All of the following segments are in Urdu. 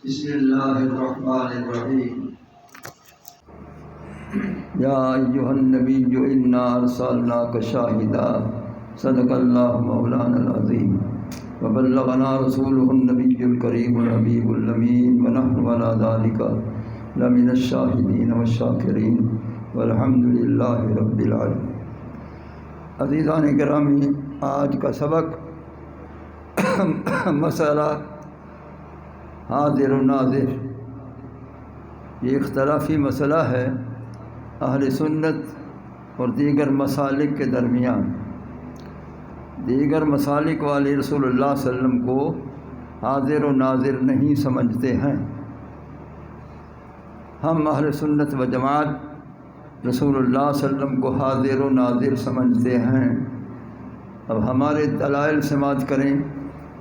بسم اللہ الرحمن الرحیم یا ایہا النبی انا ارسلناک شاہدا صدق اللہ مولانا العظیم وبلغنا رسولہ النبی الکریم الحبیب الامین ونحن علی ذلک لمن الشاہدین والشاکرین والحمد للہ رب العالمین۔ عزیزان گرامی، آج کا سبق مسئلہ حاضر و ناظر، یہ اختلافی مسئلہ ہے اہل سنت اور دیگر مسالک کے درمیان۔ دیگر مسالک والے رسول اللہ صلی اللہ علیہ وسلم کو حاضر و ناظر نہیں سمجھتے ہیں۔ ہم اہل سنت و جماعت رسول اللہ صلی اللہ علیہ وسلم کو حاضر و ناظر سمجھتے ہیں۔ اب ہمارے دلائل سماعت کریں،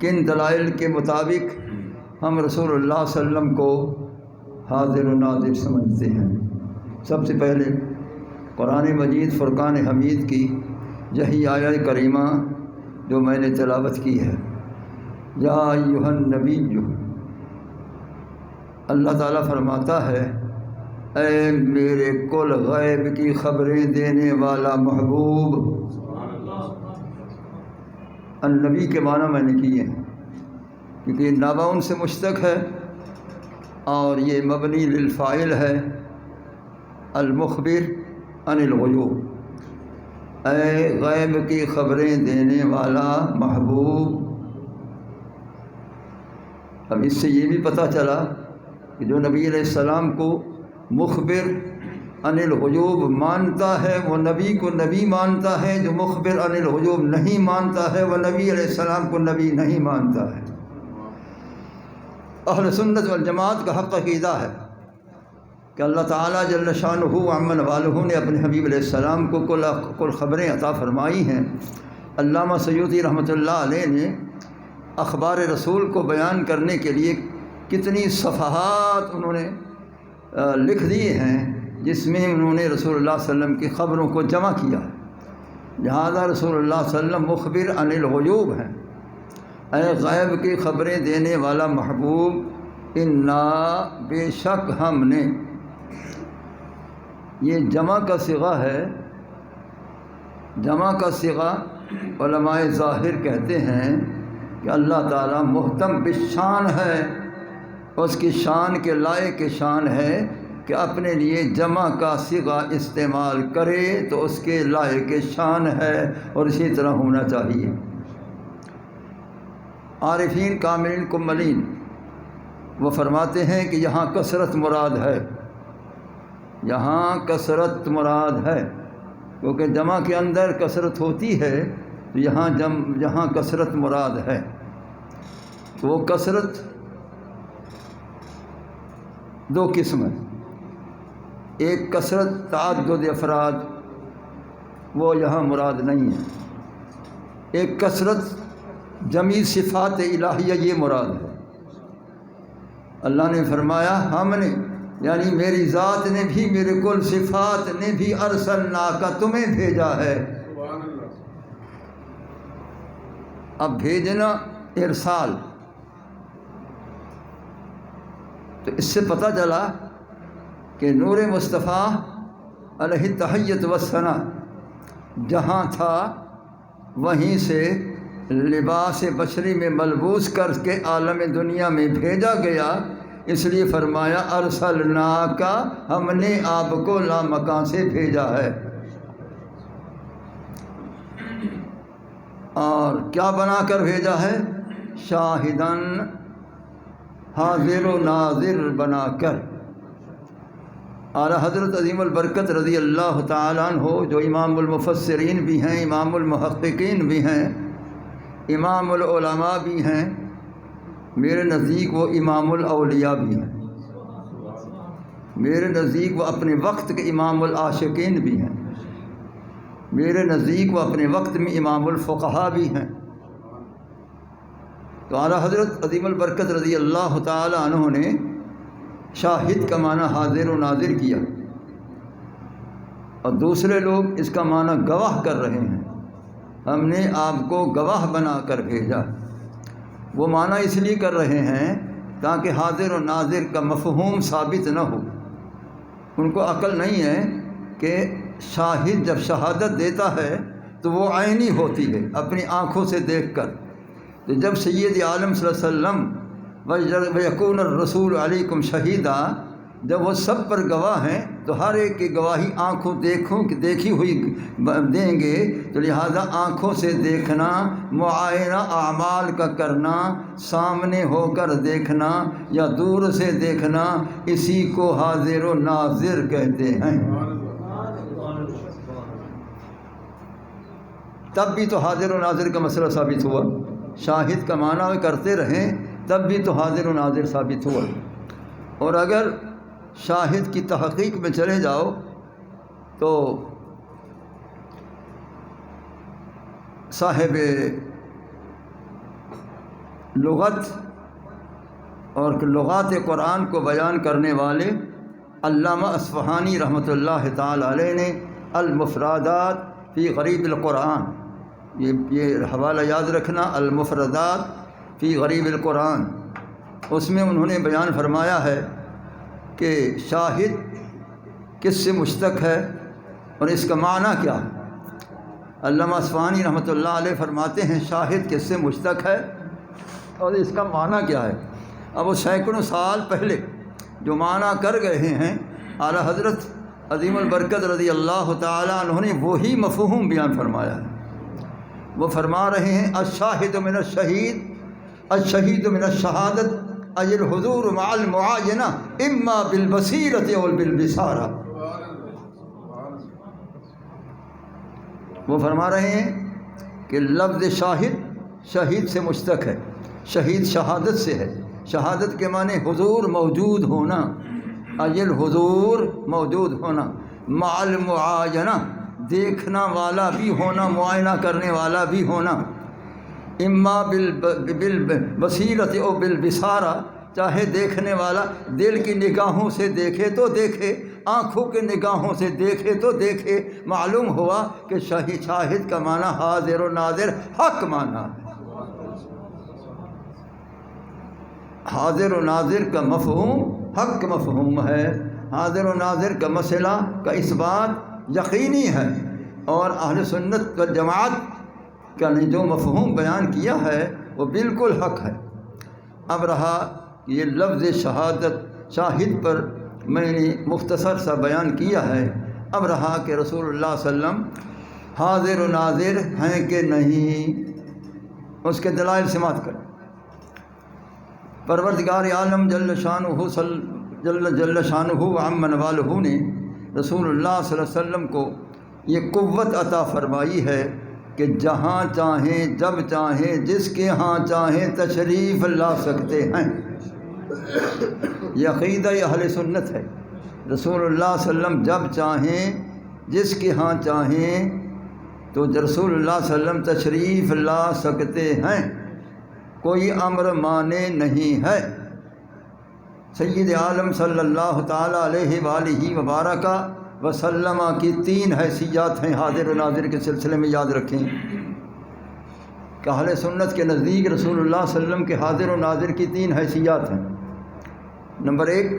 کن دلائل کے مطابق ہم رسول اللہ صلی اللہ علیہ وسلم کو حاضر و ناظر سمجھتے ہیں۔ سب سے پہلے قرآن مجید فرقان حمید کی یہی آیہ کریمہ جو میں نے تلاوت کی ہے، یا ایھا النبی، اللہ تعالیٰ فرماتا ہے اے میرے کل غیب کی خبریں دینے والا محبوب۔ النبی کے معنی میں نے کیے ہیں کیونکہ یہ نبأ سے مشتق ہے اور یہ مبنی للفاعل ہے، المخبر عن الغیوب، اے غیب کی خبریں دینے والا محبوب۔ اب اس سے یہ بھی پتہ چلا کہ جو نبی علیہ السلام کو مخبر عن الغیوب مانتا ہے وہ نبی کو نبی مانتا ہے، جو مخبر عن الغیوب نہیں مانتا ہے وہ نبی علیہ السلام کو نبی نہیں مانتا ہے۔ اہل سنت والجماعت کا حق عقیدہ ہے کہ اللہ تعالیٰ جل شانہ عمن والہ نے اپنے حبیب علیہ السلام کو کل خبریں عطا فرمائی ہیں۔ علامہ سیوطی رحمۃ اللہ علیہ نے اخبار رسول کو بیان کرنے کے لیے کتنی صفحات انہوں نے لکھ دیے ہیں، جس میں انہوں نے رسول اللہ صلی اللہ علیہ وسلم کی خبروں کو جمع کیا ہے۔ لہذا رسول اللہ صلی اللہ علیہ وسلم مخبر عن الغیوب ہیں، اے غیب کی خبریں دینے والا محبوب، انا بے شک ہم نے، یہ جمع کا صیغہ ہے۔ جمع کا صیغہ علماء ظاہر کہتے ہیں کہ اللہ تعالیٰ محتم بالشان ہے، اس کی شان کے لائق شان ہے کہ اپنے لیے جمع کا صیغہ استعمال کرے تو اس کے لائق شان ہے اور اسی طرح ہونا چاہیے۔ عارفین کاملین کملین وہ فرماتے ہیں کہ یہاں کثرت مراد ہے، یہاں کثرت مراد ہے، کیونکہ جمع کے اندر کثرت ہوتی ہے تو یہاں کثرت مراد ہے۔ تو وہ کثرت دو قسم ہے، ایک کثرت تعدد افراد، وہ یہاں مراد نہیں ہے، ایک کثرت جمیع صفات الہیہ یہ مراد ہے۔ اللہ نے فرمایا ہم نے، یعنی میری ذات نے بھی، میرے کل صفات نے بھی ارسلناک تمہیں بھیجا ہے۔ اب بھیجنا ارسال، تو اس سے پتہ چلا کہ نور مصطفیٰ علیہ تحیت والثناء جہاں تھا وہیں سے لباس بشری میں ملبوس کر کے عالم دنیا میں بھیجا گیا، اس لیے فرمایا ارسلناک، ہم نے آپ کو لامکان سے بھیجا ہے۔ اور کیا بنا کر بھیجا ہے؟ شاہدن، حاضر و ناظر بنا کر۔ اعلیٰ حضرت عظیم البرکت رضی اللہ تعالیٰ عنہ جو امام المفسرین بھی ہیں، امام المحققین بھی ہیں، امام العلماء بھی ہیں، میرے نزدیک وہ امام الاولیاء بھی ہیں، میرے نزدیک وہ اپنے وقت کے امام العاشقین بھی ہیں، میرے نزدیک وہ اپنے وقت میں امام الفقہاء بھی ہیں۔ تو اعلیٰ حضرت عظیم البرکت رضی اللہ تعالی عنہ نے شاہد کا معنی حاضر و ناظر کیا، اور دوسرے لوگ اس کا معنی گواہ کر رہے ہیں، ہم نے آپ کو گواہ بنا کر بھیجا۔ وہ معنی اس لیے کر رہے ہیں تاکہ حاضر و ناظر کا مفہوم ثابت نہ ہو۔ ان کو عقل نہیں ہے کہ شاہد جب شہادت دیتا ہے تو وہ عینی ہوتی ہے، اپنی آنکھوں سے دیکھ کر۔ تو جب سید عالم صلی اللہ علیہ وسلم وَيَكُونَ الرَّسُولُ عَلَيْكُمْ شَهِيدًا، جب وہ سب پر گواہ ہیں تو ہر ایک کی گواہی آنکھوں دیکھی ہوئی دیں گے، تو لہذا آنکھوں سے دیکھنا، معائنہ اعمال کا کرنا، سامنے ہو کر دیکھنا یا دور سے دیکھنا، اسی کو حاضر و ناظر کہتے ہیں۔ تب بھی تو حاضر و ناظر کا مسئلہ ثابت ہوا، شاہد کا معنی کرتے رہیں تب بھی تو حاضر و ناظر ثابت ہوا۔ اور اگر شاہد کی تحقیق میں چلے جاؤ تو صاحب لغت اور لغات قرآن کو بیان کرنے والے علامہ اصفہانی رحمۃ اللہ تعالی علیہ نے المفردات فی غریب القرآن، یہ حوالہ یاد رکھنا، المفردات فی غریب القرآن، اس میں انہوں نے بیان فرمایا ہے کہ شاہد کس سے مشتق ہے اور اس کا معنی کیا ہے۔ علامہ اصفہانی رحمۃ اللہ علیہ فرماتے ہیں شاہد کس سے مشتق ہے اور اس کا معنی کیا ہے۔ اب وہ سینکڑوں سال پہلے جو معنی کر گئے ہیں اعلیٰ حضرت عظیم البرکت رضی اللہ تعالیٰ عنہ نے وہی مفہوم بیان فرمایا ہے۔ وہ فرما رہے ہیں الشاہد من الشہید، الشہید من الشہادت، اج الحضور مع المعاینہ اما بالبصیرۃ و بالبصارہ۔ وہ فرما رہے ہیں کہ لفظ شاہد شہید سے مشتق ہے، شہید شہادت سے ہے، شہادت کے معنی حضور موجود ہونا، اج الحضور موجود ہونا، مع المعاینہ دیکھنا والا بھی ہونا، معائنہ کرنے والا بھی ہونا، اما بالبصیرۃ و بالبصارہ، چاہے دیکھنے والا دل کی نگاہوں سے دیکھے تو دیکھے، آنکھوں کے نگاہوں سے دیکھے تو دیکھے۔ معلوم ہوا کہ شاہد کا معنی حاضر و ناظر حق معنی ہے۔ حاضر و ناظر کا مفہوم حق مفہوم ہے، حاضر و ناظر کا مسئلہ کا اثبات یقینی ہے، اور اہل سنت کا جماعت کا نے جو مفہوم بیان کیا ہے وہ بالکل حق ہے۔ اب رہا یہ لفظ شہادت، شاہد پر میں نے مختصر سا بیان کیا ہے، اب رہا کہ رسول اللہ صلی اللہ علیہ وسلم حاضر و ناظر ہیں کہ نہیں، اس کے دلائل سماعت کریں۔ پروردگار عالم جل شانہ وعم نوالہ نے رسول اللہ صلی اللہ علیہ وسلم کو یہ قوت عطا فرمائی ہے کہ جہاں چاہیں، جب چاہیں، جس کے ہاں چاہیں تشریف لا سکتے ہیں۔ یہ عقیدہ اہل سنت ہے، رسول اللہ صلی اللہ علیہ وسلم جب چاہیں، جس کے ہاں چاہیں تو رسول اللہ صلی اللہ علیہ وسلم تشریف لا سکتے ہیں، کوئی امر مانے نہیں ہے۔ سید عالم صلی اللہ تعالیٰ علیہ وآلہ وبارکہ وسلم کی تین حیثیات ہیں حاضر و ناظر کے سلسلے میں، یاد رکھیں کہ اہل سنت کے نزدیک رسول اللہ صلی اللہ علیہ وسلم کے حاضر و ناظر کی تین حیثیات ہیں۔ نمبر ایک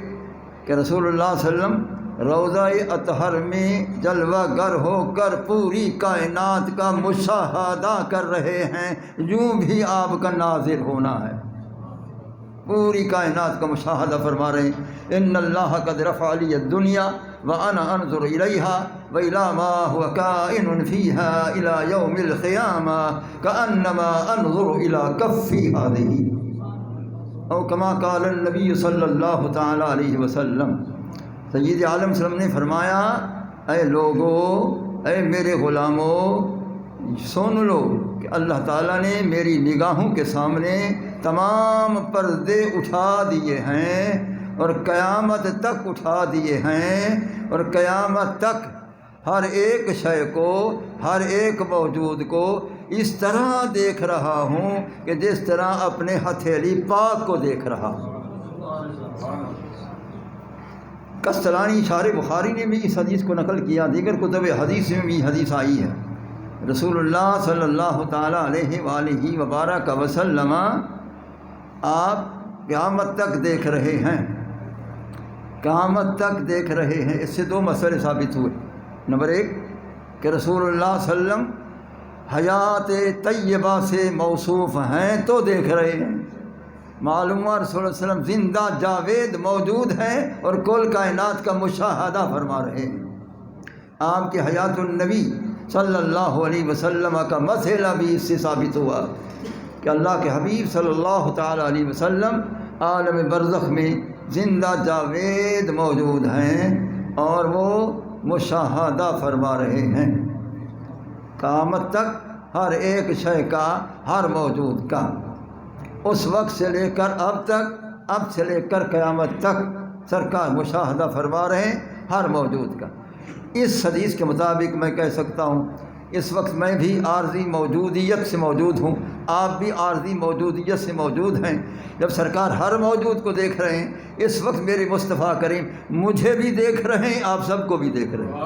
کہ رسول اللہ صلی اللہ علیہ وسلم روضہ اطہر میں جلوہ گر ہو کر پوری کائنات کا مشاہدہ کر رہے ہیں، یوں بھی آپ کا ناظر ہونا ہے، پوری کائنات کا مشاہدہ فرما رہے ہیں۔ ان اللہ قد رفع لی الدنیا وانا انظر الیہا والی ما هو کائن فیہا الی یوم القیامہ کانما انظر الی کفی ہذہ، او کما قال النبی صلی اللہ تعالی علیہ وسلم۔ سید عالم صلی اللہ علیہ وسلم نے فرمایا اے لوگو، اے میرے غلاموں، سن لو کہ اللہ تعالیٰ نے میری نگاہوں کے سامنے تمام پردے اٹھا دیے ہیں اور قیامت تک اٹھا دیے ہیں، اور قیامت تک ہر ایک شے کو، ہر ایک موجود کو اس طرح دیکھ رہا ہوں کہ جس طرح اپنے ہتھیلی پاک کو دیکھ رہا ہوں۔ قسطلانی شارح بخاری نے بھی اس حدیث کو نقل کیا، دیگر کتب حدیث میں بھی حدیث آئی ہے۔ رسول اللہ صلی اللہ تعالیٰ علیہ وآلہ وبارک وسلم آپ قیامت تک دیکھ رہے ہیں، قیامت تک دیکھ رہے ہیں۔ اس سے دو مسئلے ثابت ہوئے۔ نمبر ایک کہ رسول اللہ صلی اللہ علیہ وسلم حیات طیبہ سے موصوف ہیں تو دیکھ رہے ہیں۔ معلوم ہوا رسول اللہ علیہ وسلم زندہ جاوید موجود ہیں اور کل کائنات کا مشاہدہ فرما رہے ہیں۔ آپ کے حیات النبی صلی اللہ علیہ وسلم کا مسئلہ بھی اس سے ثابت ہوا کہ اللہ کے حبیب صلی اللہ تعالیٰ علیہ وسلم عالم برزخ میں زندہ جاوید موجود ہیں اور وہ مشاہدہ فرما رہے ہیں قیامت تک ہر ایک شے کا، ہر موجود کا، اس وقت سے لے کر اب تک، اب سے لے کر قیامت تک سرکار مشاہدہ فرما رہے ہیں ہر موجود کا۔ اس حدیث کے مطابق میں کہہ سکتا ہوں اس وقت میں بھی عارضی موجودیت سے موجود ہوں، آپ بھی عارضی موجودیت سے موجود ہیں۔ جب سرکار ہر موجود کو دیکھ رہے ہیں، اس وقت میرے مصطفیٰ کریم مجھے بھی دیکھ رہے ہیں، آپ سب کو بھی دیکھ رہے ہیں۔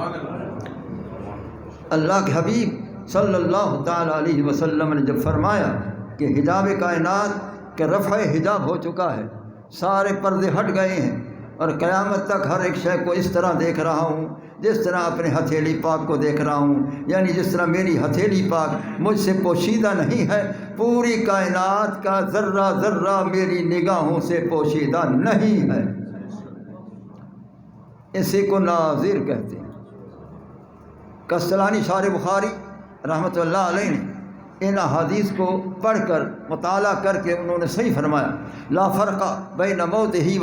اللہ کے حبیب صلی اللہ تعالیٰ علیہ وسلم نے جب فرمایا کہ حجاب کائنات کے رفع حجاب ہو چکا ہے، سارے پردے ہٹ گئے ہیں اور قیامت تک ہر ایک شے کو اس طرح دیکھ رہا ہوں جس طرح اپنے ہتھیلی پاک کو دیکھ رہا ہوں، یعنی جس طرح میری ہتھیلی پاک مجھ سے پوشیدہ نہیں ہے، پوری کائنات کا ذرہ ذرہ میری نگاہوں سے پوشیدہ نہیں ہے۔ اسی کو ناظر کہتے ہیں۔ قسطلانی شارح بخاری رحمۃ اللہ علیہ نے ان احادیث کو پڑھ کر مطالعہ کر کے انہوں نے صحیح فرمایا، لا فرق بین موتہ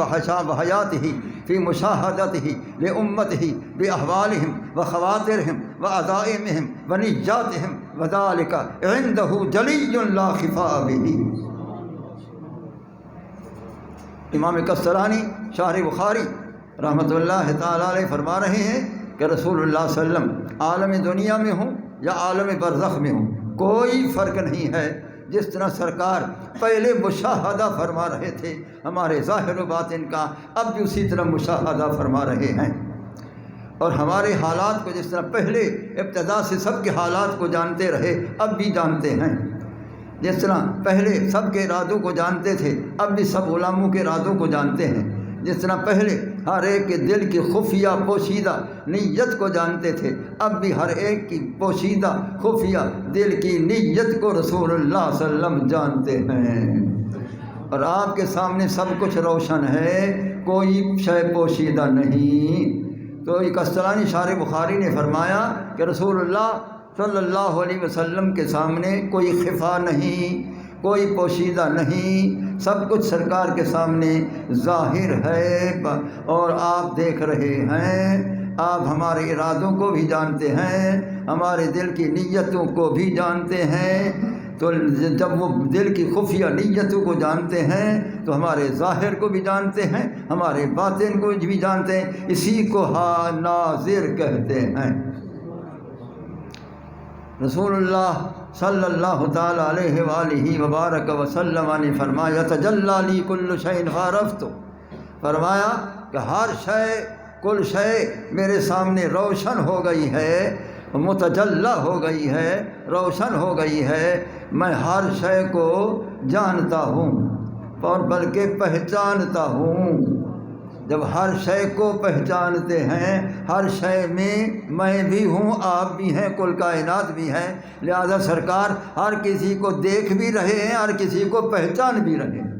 وحیاتہ فی مشاہدتہ لامتہ باحوالہم وخواطرہم وعزائمہم ونیاتہم وذالک عندہ جلی لا خفاء بہ۔ امام قسطلانی شارح بخاری رحمۃ اللہ تعالیٰ علیہ فرما رہے ہیں کہ رسول اللہ صلی اللہ علیہ وسلم عالم دنیا میں ہوں یا عالم برزخ میں ہوں، کوئی فرق نہیں ہے۔ جس طرح سرکار پہلے مشاہدہ فرما رہے تھے ہمارے ظاہر و باطن کا، اب بھی اسی طرح مشاہدہ فرما رہے ہیں، اور ہمارے حالات کو جس طرح پہلے ابتدا سے سب کے حالات کو جانتے رہے اب بھی جانتے ہیں، جس طرح پہلے سب کے ارادوں کو جانتے تھے اب بھی سب غلاموں کے ارادوں کو جانتے ہیں، جس طرح پہلے ہر ایک کے دل کی خفیہ پوشیدہ نیت کو جانتے تھے اب بھی ہر ایک کی پوشیدہ خفیہ دل کی نیت کو رسول اللہ صلی اللہ علیہ وسلم جانتے ہیں، اور آپ کے سامنے سب کچھ روشن ہے، کوئی شے پوشیدہ نہیں۔ تو قسطلانی شارح بخاری نے فرمایا کہ رسول اللہ صلی اللہ علیہ وسلم کے سامنے کوئی خفا نہیں، کوئی پوشیدہ نہیں، سب کچھ سرکار کے سامنے ظاہر ہے اور آپ دیکھ رہے ہیں۔ آپ ہمارے ارادوں کو بھی جانتے ہیں، ہمارے دل کی نیتوں کو بھی جانتے ہیں، تو جب وہ دل کی خفیہ نیتوں کو جانتے ہیں تو ہمارے ظاہر کو بھی جانتے ہیں، ہمارے باطن کو بھی جانتے ہیں، اسی کو ناظر کہتے ہیں۔ رسول اللہ صلی اللہ تعالیٰ علیہ وآلہ وبارک وسلم نے فرمایا تجلی لی کل شیء فعرفت، فرمایا کہ ہر شے، کل شے میرے سامنے روشن ہو گئی ہے، متجلی ہو گئی ہے، روشن ہو گئی ہے، میں ہر شے کو جانتا ہوں اور بلکہ پہچانتا ہوں۔ جب ہر شے کو پہچانتے ہیں، ہر شے میں بھی ہوں، آپ بھی ہیں، کل کائنات بھی ہے، لہذا سرکار ہر کسی کو دیکھ بھی رہے ہیں، ہر کسی کو پہچان بھی رہے ہیں۔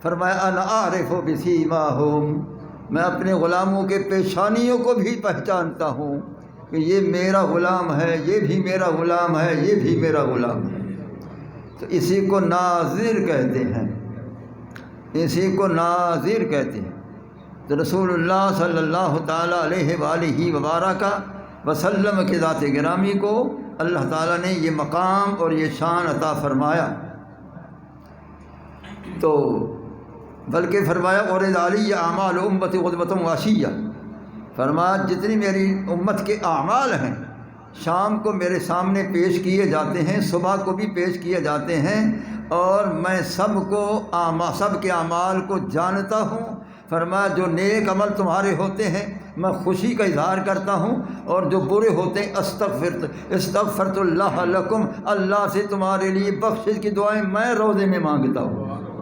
فرمایا انا اعرف بسیماہم، میں اپنے غلاموں کے پیشانیوں کو بھی پہچانتا ہوں کہ یہ میرا غلام ہے، یہ بھی میرا غلام ہے، یہ بھی میرا غلام ہے۔ تو اسی کو ناظر کہتے ہیں، اسی کو ناظر کہتے ہیں۔ تو رسول اللہ صلی اللہ تعالیٰ علیہ وآلہ وبارک وسلم کی ذات گرامی کو اللہ تعالیٰ نے یہ مقام اور یہ شان عطا فرمایا، تو بلکہ فرمایا عرض علی اعمال امت غدوۃ وعشیہ، فرمایا جتنی میری امت کے اعمال ہیں شام کو میرے سامنے پیش کیے جاتے ہیں، صبح کو بھی پیش کیے جاتے ہیں، اور میں سب کے اعمال کو جانتا ہوں۔ فرمایا جو نیک عمل تمہارے ہوتے ہیں میں خوشی کا اظہار کرتا ہوں، اور جو برے ہوتے ہیں استغفرت اللہ لکم، اللہ سے تمہارے لیے بخشش کی دعائیں میں روزے میں مانگتا ہوں۔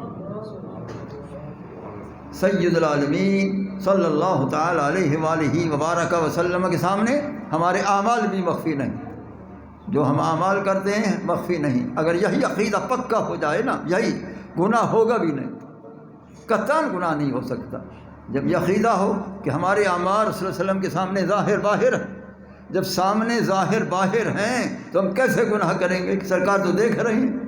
سید العالمین صلی اللہ تعالیٰ علیہ وآلہ وبارک وسلم کے سامنے ہمارے اعمال بھی مخفی نہیں، جو ہم اعمال کرتے ہیں مخفی نہیں۔ اگر یہی عقیدہ پکا ہو جائے نا، یہی گناہ ہوگا بھی نہیں، قطعاً گناہ نہیں ہو سکتا۔ جب یہ عقیدہ ہو کہ ہمارے اعمال صلی اللہ علیہ وسلم کے سامنے ظاہر باہر ہیں، جب سامنے ظاہر باہر ہیں تو ہم کیسے گناہ کریں گے کہ سرکار تو دیکھ رہی ہیں۔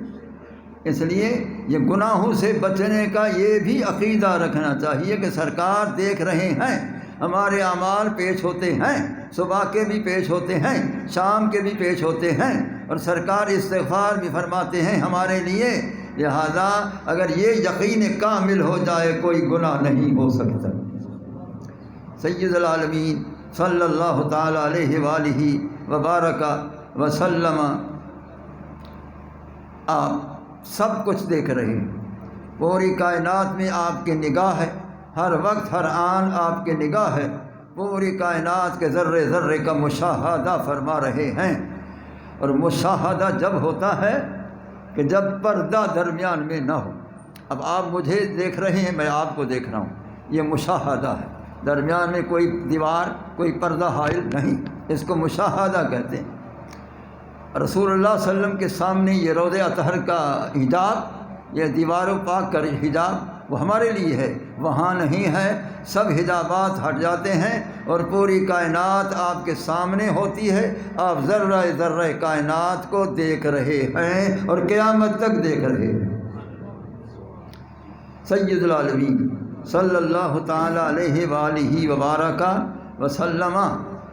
اس لیے یہ گناہوں سے بچنے کا یہ بھی عقیدہ رکھنا چاہیے کہ سرکار دیکھ رہے ہیں، ہمارے اعمال پیش ہوتے ہیں، صبح کے بھی پیش ہوتے ہیں، شام کے بھی پیش ہوتے ہیں، اور سرکار استغفار بھی فرماتے ہیں ہمارے لیے۔ لہذا اگر یہ یقین کامل ہو جائے کوئی گناہ نہیں ہو سکتا۔ سید العالمین صلی اللہ تعالیٰ علیہ وآلہ وبارک وسلم آپ سب کچھ دیکھ رہے ہیں، پوری کائنات میں آپ کی نگاہ ہے، ہر وقت ہر آن آپ کی نگاہ ہے، پوری کائنات کے ذرے ذرے کا مشاہدہ فرما رہے ہیں۔ اور مشاہدہ جب ہوتا ہے کہ جب پردہ درمیان میں نہ ہو۔ اب آپ مجھے دیکھ رہے ہیں، میں آپ کو دیکھ رہا ہوں، یہ مشاہدہ ہے، درمیان میں کوئی دیوار کوئی پردہ حائل نہیں، اس کو مشاہدہ کہتے ہیں۔ رسول اللہ صلی اللہ علیہ وسلم کے سامنے یہ روضہ اطہر کا حجاب، یہ دیواروں پاک کا حجاب وہ ہمارے لیے ہے، وہاں نہیں ہے، سب حجابات ہٹ جاتے ہیں اور پوری کائنات آپ کے سامنے ہوتی ہے، آپ ذرہ ذرہ کائنات کو دیکھ رہے ہیں اور قیامت تک دیکھ رہے ہیں۔ سید العالمین صلی اللہ تعالیٰ علیہ وآلہ وبارک وسلم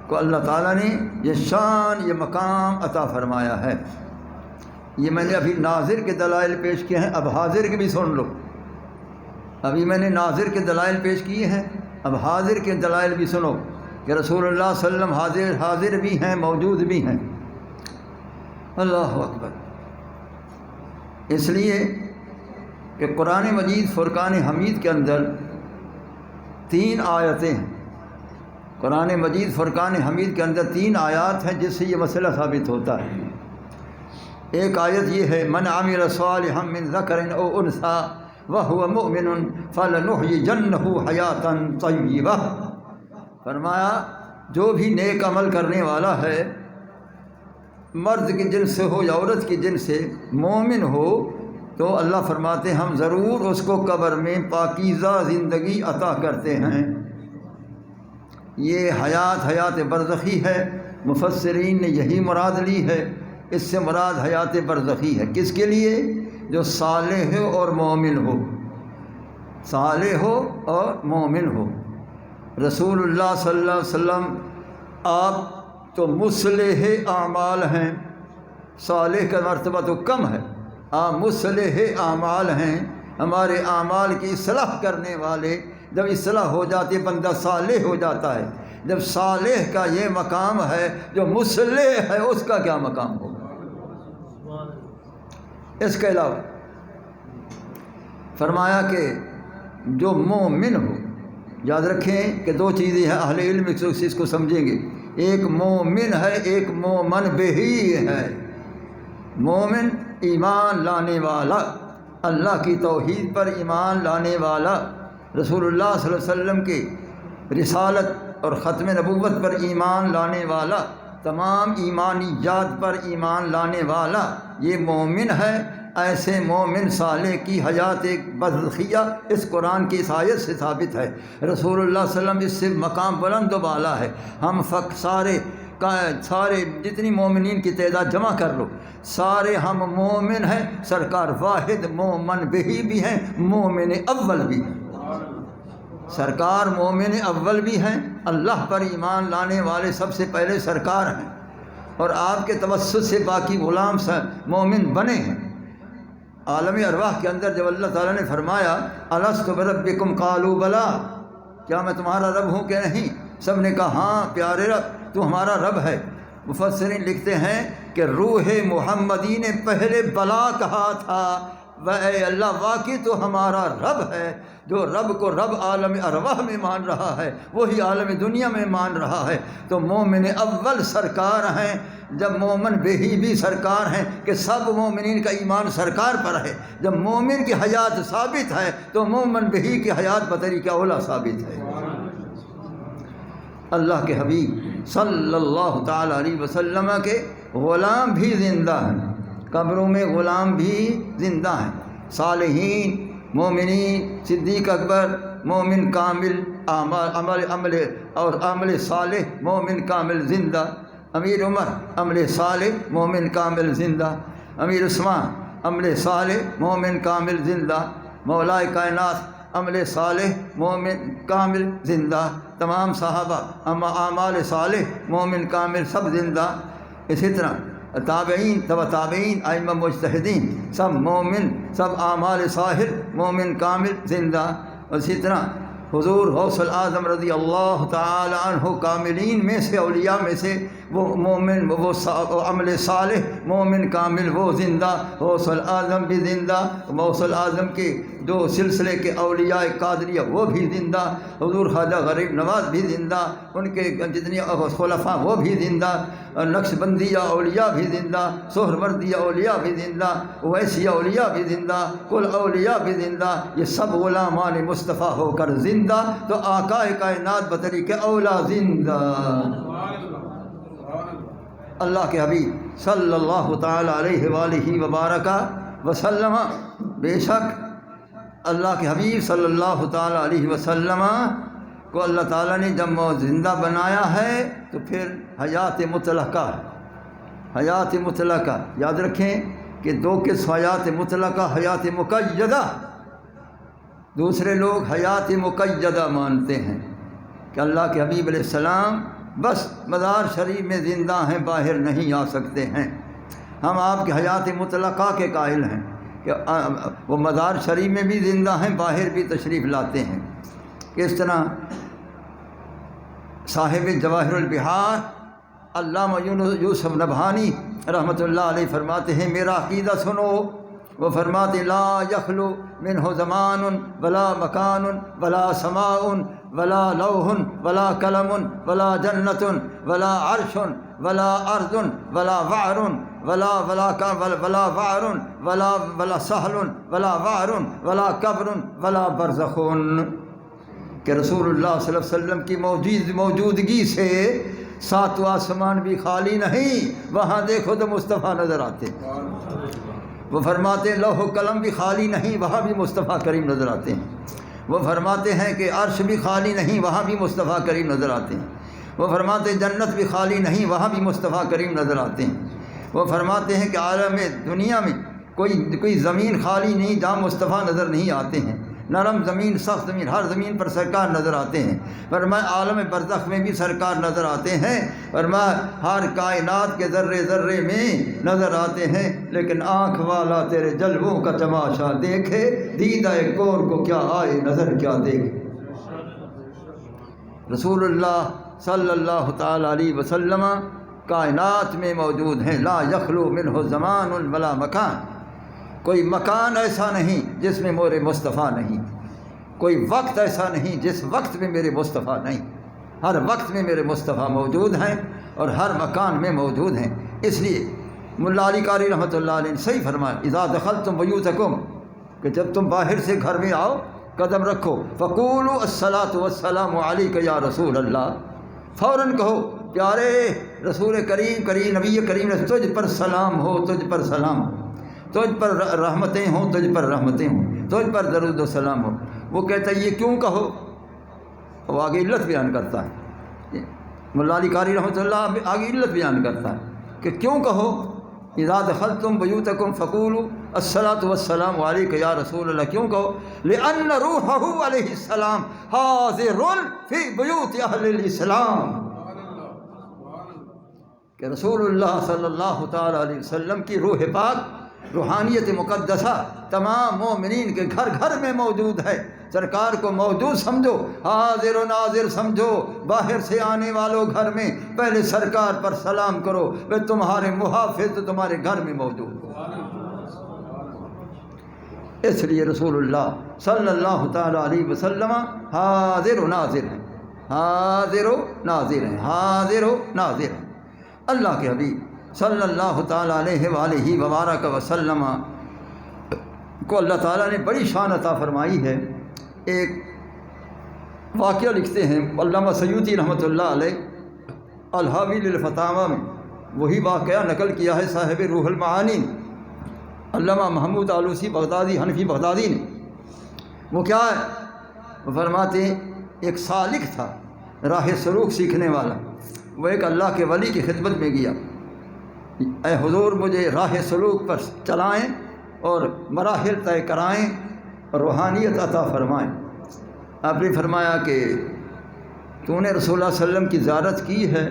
کو اللہ تعالیٰ نے یہ شان، یہ مقام عطا فرمایا ہے۔ یہ میں نے ابھی ناظر کے دلائل پیش کیے ہیں، اب حاضر کے بھی سن لو۔ ابھی میں نے ناظر کے دلائل پیش کیے ہیں، اب حاضر کے دلائل بھی سنو کہ رسول اللہ صلی اللہ علیہ وسلم حاضر بھی ہیں، موجود بھی ہیں۔ اللہ اکبر۔ اس لیے کہ قرآن مجید فرقان حمید کے اندر 3 آیتیں ہیں، قرآن مجید فرقان حمید کے اندر 3 آیات ہیں جس سے یہ مسئلہ ثابت ہوتا ہے۔ ایک آیت یہ ہے، من عمل صالحا من ذکر او انثی وہو مؤمن فلنحیینہ حیاۃ طیبہ۔ فرمایا جو بھی نیک عمل کرنے والا ہے، مرد کی جنس سے ہو یا عورت کی جنس سے، مومن ہو، تو اللہ فرماتے ہیں ہم ضرور اس کو قبر میں پاکیزہ زندگی عطا کرتے ہیں۔ یہ حیات برزخی ہے، مفسرین نے یہی مراد لی ہے، اس سے مراد حیات برزخی ہے۔ کس کے لیے؟ جو صالح ہو اور مومن ہو، صالح ہو اور مومن ہو۔ رسول اللہ صلی اللہ علیہ وسلم آپ تو مصلح اعمال ہیں، صالح کا مرتبہ تو کم ہے، آپ مصلح اعمال ہیں، ہمارے اعمال کی اصلاح کرنے والے۔ جب اصلاح ہو جاتی ہے بندہ صالح ہو جاتا ہے۔ جب صالح کا یہ مقام ہے، جو مصلح ہے اس کا کیا مقام ہوگا؟ اس کے علاوہ فرمایا کہ جو مومن ہو، یاد رکھیں کہ 2 چیزیں ہیں، اہل علم اس کو سمجھیں گے، ایک مومن ہے، ایک مومن بہی ہے۔ مومن ایمان لانے والا، اللہ کی توحید پر ایمان لانے والا، رسول اللہ صلی اللہ علیہ وسلم کی رسالت اور ختم نبوت پر ایمان لانے والا، تمام ایمانیات پر ایمان لانے والا، یہ مومن ہے۔ ایسے مومن صالح کی حیات برزخیہ اس قرآن کی اس آیت سے ثابت ہے۔ رسول اللہ صلی اللہ علیہ وسلم اس سے مقام بلند و بالا ہے۔ ہم سارے جتنی مومنین کی تعداد جمع کر لو، سارے ہم مومن ہیں، سرکار واحد مومن بہی بھی ہیں، مومن اول بھی ہیں۔ سرکار مومن اول بھی ہیں، اللہ پر ایمان لانے والے سب سے پہلے سرکار ہیں، اور آپ کے توسط سے باقی غلام مومن بنے ہیں۔ عالم ارواح کے اندر جب اللہ تعالیٰ نے فرمایا الست بربکم قالوا بلا، کیا میں تمہارا رب ہوں کہ نہیں؟ سب نے کہا ہاں پیارے رب تو ہمارا رب ہے۔ مفسرین لکھتے ہیں کہ روح محمدی نے پہلے بلا کہا تھا، اے اللہ واقعی تو ہمارا رب ہے۔ جو رب کو رب عالم ارواح میں مان رہا ہے، وہی عالم دنیا میں مان رہا ہے۔ تو مومن اول سرکار ہیں، جب مومن بہی بھی سرکار ہیں کہ سب مومنین کا ایمان سرکار پر ہے، جب مومن کی حیات ثابت ہے تو مومن بہی کی حیات بطریقہ اولا ثابت ہے۔ اللہ کے حبیب صلی اللہ تعالیٰ علیہ وسلم کے غلام بھی زندہ ہیں، قبروں میں غلام بھی زندہ ہیں، صالحین، مومنین، صدیق اکبر، مومن کامل، عمل صالح، مومن کامل زندہ، امیر عمر عمل صالح، مومن کامل زندہ، امیر عثمان عمل صالح، مومن کامل زندہ، مولائے کائنات عمل صالح، مومن کامل زندہ، تمام صحابہ اعمال صالح، مومن کامل سب زندہ۔ اسی طرح تابعین، تبع تابعین، ائمہ مجتہدین سب مومن، سب اعمال صالح، مومن کامل زندہ۔ اسی طرح حضور غوث الاعظم رضی اللہ تعالی عنہ کاملین میں سے، اولیاء میں سے، وہ مومن، وہ عمل صالح، مومن کامل وہ زندہ، غوث الاعظم بھی زندہ، غوث الاعظم کے جو سلسلے کے اولیاء قادریہ وہ بھی زندہ، حضور خواجہ غریب نواز بھی زندہ، ان کے جتنی خلفاء وہ بھی زندہ، نقش بندیہ اولیاء بھی زندہ، سہروردیہ اولیاء بھی زندہ، اویسیہ اولیاء بھی زندہ، کل اولیاء بھی زندہ، یہ سب غلامان مصطفیٰ ہو کر زندہ، تو آقا کائنات بطریقہ اولا زندہ۔ اللہ کے حبیب صلی اللہ تعالیٰ علیہ وآلہ وبارک وسلم، بے شک اللہ کے حبیب صلی اللہ تعالیٰ علیہ وسلم کو اللہ تعالیٰ نے جب زندہ بنایا ہے تو پھر حیات مطلقہ، حیات مطلقہ یاد رکھیں کہ دو قسم حیات مطلقہ، حیات مقیدہ۔ دوسرے لوگ حیات مقیدہ مانتے ہیں کہ اللہ کے حبیب علیہ السلام بس مزار شریف میں زندہ ہیں، باہر نہیں آ سکتے ہیں۔ ہم آپ کے حیات مطلقہ کے قائل ہیں کہ وہ مزار شریف میں بھی زندہ ہیں، باہر بھی تشریف لاتے ہیں۔ کس طرح صاحب جواہر البحار علامہ یوسف نبہانی رحمۃ اللہ علیہ فرماتے ہیں، میرا عقیدہ سنو، وہ فرماتے لا یخلو منہ زمان ولا مکان ولا سماء ولا لوح ولا قلم ولا جنت ولا عرش ولا ارض ولا وعر ولا وعر ولا سہل ولا وعر ولا قبر ولا برزخ، کہ رسول اللہ صلی اللہ علیہ وسلم کی موجودگی سے ساتواں آسمان بھی خالی نہیں، وہاں دیکھو تو مصطفیٰ نظر آتے۔ وہ فرماتے ہیں لوح و قلم بھی خالی نہیں، وہاں بھی مصطفیٰ کریم نظر آتے ہیں۔ وہ فرماتے ہیں کہ عرش بھی خالی نہیں، وہاں بھی مصطفیٰ کریم نظر آتے ہیں۔ وہ فرماتے ہیں جنت بھی خالی نہیں، وہاں بھی مصطفیٰ کریم نظر آتے ہیں۔ وہ فرماتے ہیں کہ عالم دنیا میں کوئی زمین خالی نہیں جہاں مصطفیٰ نظر نہیں آتے ہیں، نرم زمین، سخت زمین، ہر زمین پر سرکار نظر آتے ہیں۔ فرمایا عالم برزخ میں بھی سرکار نظر آتے ہیں، فرمایا ہر کائنات کے ذرے ذرے میں نظر آتے ہیں، لیکن آنکھ والا تیرے جلووں کا تماشا دیکھے، دیدہ کور کو کیا آئے نظر کیا دیکھے۔ رسول اللہ صلی اللہ تعالیٰ علیہ وسلم کائنات میں موجود ہیں، لا یخلو منہ زمان ولا مکان، کوئی مکان ایسا نہیں جس میں میرے مصطفیٰ نہیں، کوئی وقت ایسا نہیں جس وقت میں میرے مصطفیٰ نہیں، ہر وقت میں میرے مصطفیٰ موجود ہیں اور ہر مکان میں موجود ہیں۔ اس لیے ملا علی قاری رحمۃ اللہ علیہ نے صحیح فرمایا، اذا دخلتم بیوتکم، کہ جب تم باہر سے گھر میں آؤ قدم رکھو، فقولوا الصلاۃ والسلام علیک یا رسول اللہ، فوراً کہو پیارے رسول کریم نبی کریم تجھ پر سلام ہو، تجھ پر سلام ہو، تجھ پر رحمتیں ہوں، تجھ پر رحمتیں ہوں، تجھ پر درود و سلام ہو۔ وہ کہتا ہے یہ کیوں کہو، وہ آگے علت بیان کرتا ہے، ملا علی قاری رحمۃ اللہ آگے علت بیان کرتا ہے کہ کیوں کہو، اذا دخلتم بیوتکم فقولوا الصلاۃ والسلام علیک یا رسول اللہ، کیوں کہو، لأن روحہ علیہ السلام حاضر فی بیوت اہل الاسلام، کہ رسول اللہ صلی اللہ تعالیٰ علیہ وسلم کی روح پاک، روحانیت مقدسہ تمام مومنین کے گھر گھر میں موجود ہے۔ سرکار کو موجود سمجھو، حاضر و ناظر سمجھو، باہر سے آنے والوں گھر میں پہلے سرکار پر سلام کرو، وہ تمہارے محافظ تمہارے گھر میں موجود ہو۔ اس لیے رسول اللہ صلی اللہ تعالیٰ علیہ وسلم حاضر و ناظر ہیں، حاضر و ناظر ہیں، حاضر و ناظر ہیں۔ اللہ کے حبیب صلی اللہ تعالیٰ علیہ وآلہ وبارک وسلم کو اللہ تعالیٰ نے بڑی شان عطا فرمائی ہے۔ ایک واقعہ لکھتے ہیں علامہ سیوطی رحمۃ اللہ علیہ الحاوی للفتاوی میں، وہی واقعہ نقل کیا ہے صاحب روح المعانی نے، علامہ محمود آلوسی بغدادی حنفی بغدادی نے۔ وہ کیا ہے؟ وہ فرماتے ہیں ایک سالک تھا، راہ سلوک سیکھنے والا، وہ ایک اللہ کے ولی کی خدمت میں گیا، اے حضور مجھے راہ سلوک پر چلائیں اور مراحل طے کرائیں اور روحانیت عطا فرمائیں۔ آپ نے فرمایا کہ تو نے رسول اللہ صلی اللہ علیہ وسلم کی زیارت کی ہے؟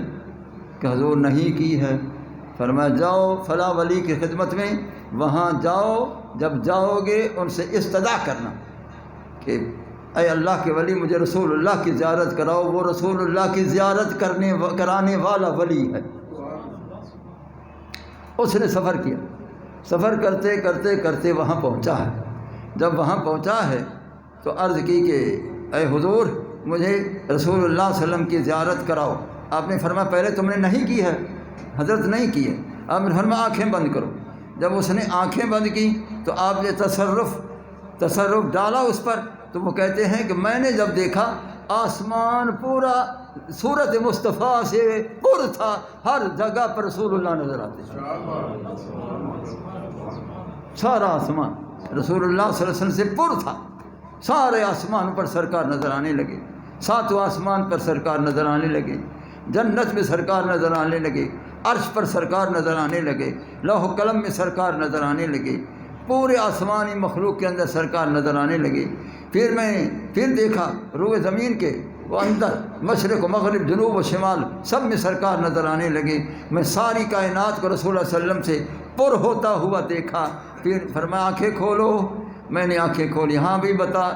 کہ حضور نہیں کی ہے۔ فرمایا جاؤ فلاں ولی کی خدمت میں، وہاں جاؤ، جب جاؤ گے ان سے استدعا کرنا کہ اے اللہ کے ولی مجھے رسول اللہ کی زیارت کراؤ، وہ رسول اللہ کی زیارت کرانے والا ولی ہے۔ اس نے سفر کیا، سفر کرتے کرتے کرتے وہاں پہنچا ہے۔ جب وہاں پہنچا ہے تو عرض کی کہ اے حضور مجھے رسول اللہ صلی اللہ علیہ وسلم کی زیارت کراؤ۔ آپ نے فرمایا پہلے تم نے نہیں کی ہے، حضرت نہیں کی ہے۔ آپ نے فرمایا آنکھیں بند کرو۔ جب اس نے آنکھیں بند کی تو آپ نے تصرف ڈالا اس پر، تو وہ کہتے ہیں کہ میں نے جب دیکھا آسمان پورا صورت مصطفیٰ سے پر تھا، ہر جگہ پر رسول اللہ نظر آتے تھے، سارا آسمان رسول اللہ صلی اللہ علیہ وسلم سے پر تھا، سارے آسمان پر سرکار نظر آنے لگے، ساتوں آسمان پر سرکار نظر آنے لگے، جنت میں سرکار نظر آنے لگے، عرش پر سرکار نظر آنے لگے، لوح و قلم میں سرکار نظر آنے لگے، پورے آسمانی مخلوق کے اندر سرکار نظر آنے لگے۔ پھر میں نے دیکھا روئے زمین کے وہ اندر مشرق و مغرب جنوب و شمال سب میں سرکار نظر آنے لگے۔ میں ساری کائنات کو رسول اللہ صلی اللہ علیہ وسلم سے پر ہوتا ہوا دیکھا۔ پھر فرمایا آنکھیں کھولو۔ میں نے آنکھیں کھولی، ہاں بھی بتا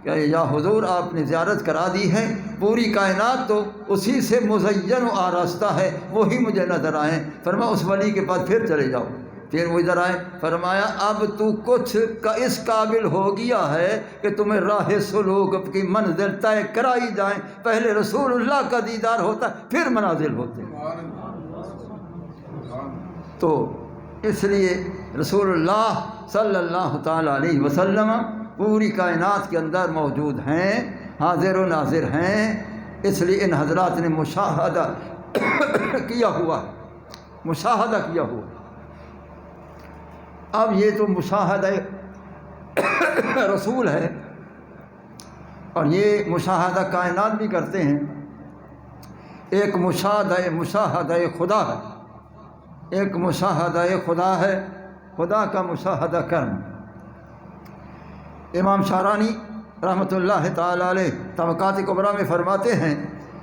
کہ یا حضور آپ نے زیارت کرا دی ہے، پوری کائنات تو اسی سے مزین و آراستہ ہے، وہی مجھے نظر آئے۔ فرمایا اس ولی کے پاس پھر چلے جاؤ۔ پھر وہ ادھر آئے، فرمایا اب تو کچھ اس قابل ہو گیا ہے کہ تمہیں راہ سلوک کی منزل طے کرائی جائیں، پہلے رسول اللہ کا دیدار ہوتا پھر منازل ہوتے ہیں۔ تو اس لیے رسول اللہ صلی اللہ تعالیٰ علیہ وسلم پوری کائنات کے اندر موجود ہیں، حاضر و ناظر ہیں، اس لیے ان حضرات نے مشاہدہ کیا ہوا، مشاہدہ کیا ہوا۔ اب یہ تو مشاہدہ رسول ہے، اور یہ مشاہدہ کائنات بھی کرتے ہیں۔ ایک مشاہدہ خدا ہے، ایک مشاہدہ خدا ہے، خدا کا مشاہدہ کرنا۔ امام شارانی رحمۃ اللہ تعالیٰ علیہ طبقات کبریٰ میں فرماتے ہیں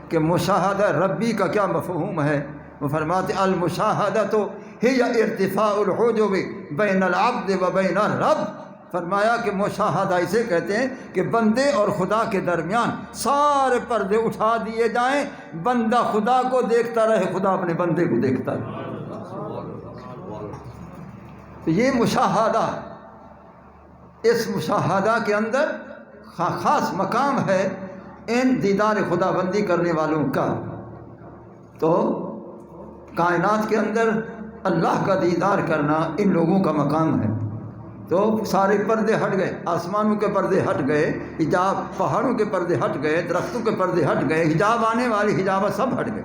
کہ مشاہدہ ربی کا کیا مفہوم ہے۔ وہ فرماتے المشاہدہ تو ہی ارتفاع الحجب بین العبد و بین الرب۔ فرمایا کہ مشاہدہ اسے کہتے ہیں کہ بندے اور خدا کے درمیان سارے پردے اٹھا دیے جائیں، بندہ خدا کو دیکھتا رہے، خدا اپنے بندے کو دیکھتا رہے۔ تو یہ مشاہدہ، اس مشاہدہ کے اندر خاص مقام ہے ان دیدار خدا بندی کرنے والوں کا۔ تو کائنات کے اندر اللہ کا دیدار کرنا ان لوگوں کا مقام ہے۔ تو سارے پردے ہٹ گئے، آسمانوں کے پردے ہٹ گئے، حجاب پہاڑوں کے پردے ہٹ گئے، درختوں کے پردے ہٹ گئے، حجاب آنے والے حجاب سب ہٹ گئے،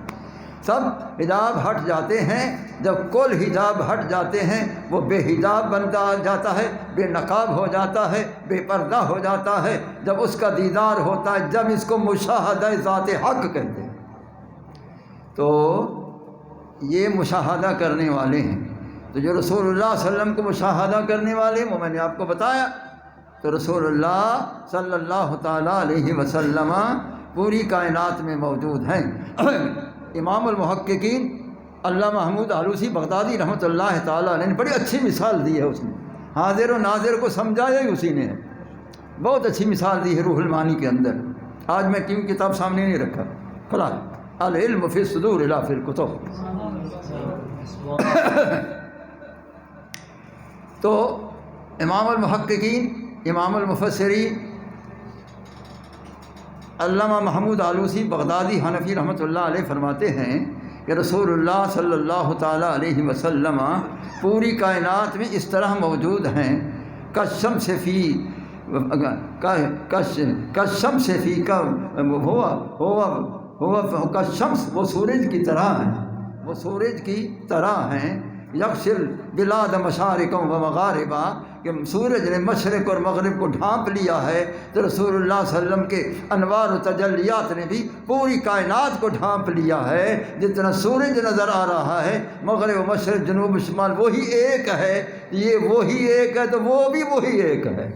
سب حجاب ہٹ جاتے ہیں۔ جب کل حجاب ہٹ جاتے ہیں وہ بے حجاب بنتا جاتا ہے، بے نقاب ہو جاتا ہے، بے پردہ ہو جاتا ہے۔ جب اس کا دیدار ہوتا ہے، جب اس کو مشاہدہ ذات حق کہتے ہیں، تو یہ مشاہدہ کرنے والے ہیں۔ تو جو رسول اللہ صلی اللہ علیہ وسلم کو مشاہدہ کرنے والے وہ میں نے آپ کو بتایا، تو رسول اللہ صلی اللہ تعالیٰ علیہ وسلم پوری کائنات میں موجود ہیں۔ امام المحققین علامہ محمود آلوسی بغدادی رحمۃ اللہ تعالیٰ علیہ نے بڑی اچھی مثال دی ہے، اس نے حاضر و ناظر کو سمجھایا ہی اسی نے ہے، بہت اچھی مثال دی ہے روح المعانی کے اندر۔ آج میں کیوں کتاب سامنے نہیں رکھا، کھلا العلم فی الصدور لا فی الکتب۔ تو امام المحققین امام المفسرین علامہ محمود آلوسی بغدادی حنفی رحمۃ اللہ علیہ فرماتے ہیں کہ رسول اللہ صلی اللہ تعالیٰ علیہ وسلم پوری کائنات میں اس طرح موجود ہیں کالشمس فی کالشمس فی کا کالشمس، وہ سورج کی طرح ہیں، وہ سورج کی طرح ہیں، یکسل بلاد مشارقوں و مغاربا، کہ سورج نے مشرق اور مغرب کو ڈھانپ لیا ہے، تو رسول اللہ صلی اللہ علیہ وسلم کے انوار و تجلیات نے بھی پوری کائنات کو ڈھانپ لیا ہے۔ جتنا سورج نظر آ رہا ہے، مغرب و مشرق جنوب و شمال وہی ایک ہے، یہ وہی ایک ہے تو وہ بھی وہی ایک ہے،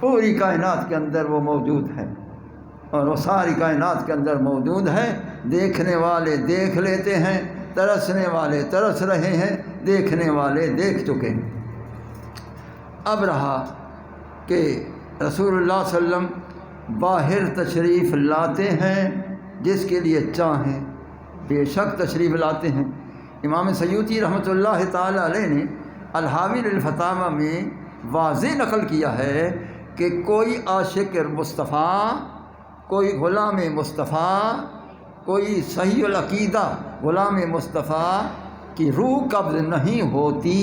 پوری کائنات کے اندر وہ موجود ہے، اور وہ ساری کائنات کے اندر موجود ہے۔ دیکھنے والے دیکھ لیتے ہیں، ترسنے والے ترس رہے ہیں، دیکھنے والے دیکھ چکے ہیں۔ اب رہا کہ رسول اللہ صلی اللہ علیہ وسلم باہر تشریف لاتے ہیں جس کے لیے چاہیں، بے شک تشریف لاتے ہیں۔ امام سیوطی رحمۃ اللہ تعالی علیہ نے الحاوی للفتاوی میں واضح نقل کیا ہے کہ کوئی عاشق مصطفیٰ، کوئی غلام مصطفیٰ، کوئی صحیح العقیدہ غلام مصطفیٰ کی روح قبض نہیں ہوتی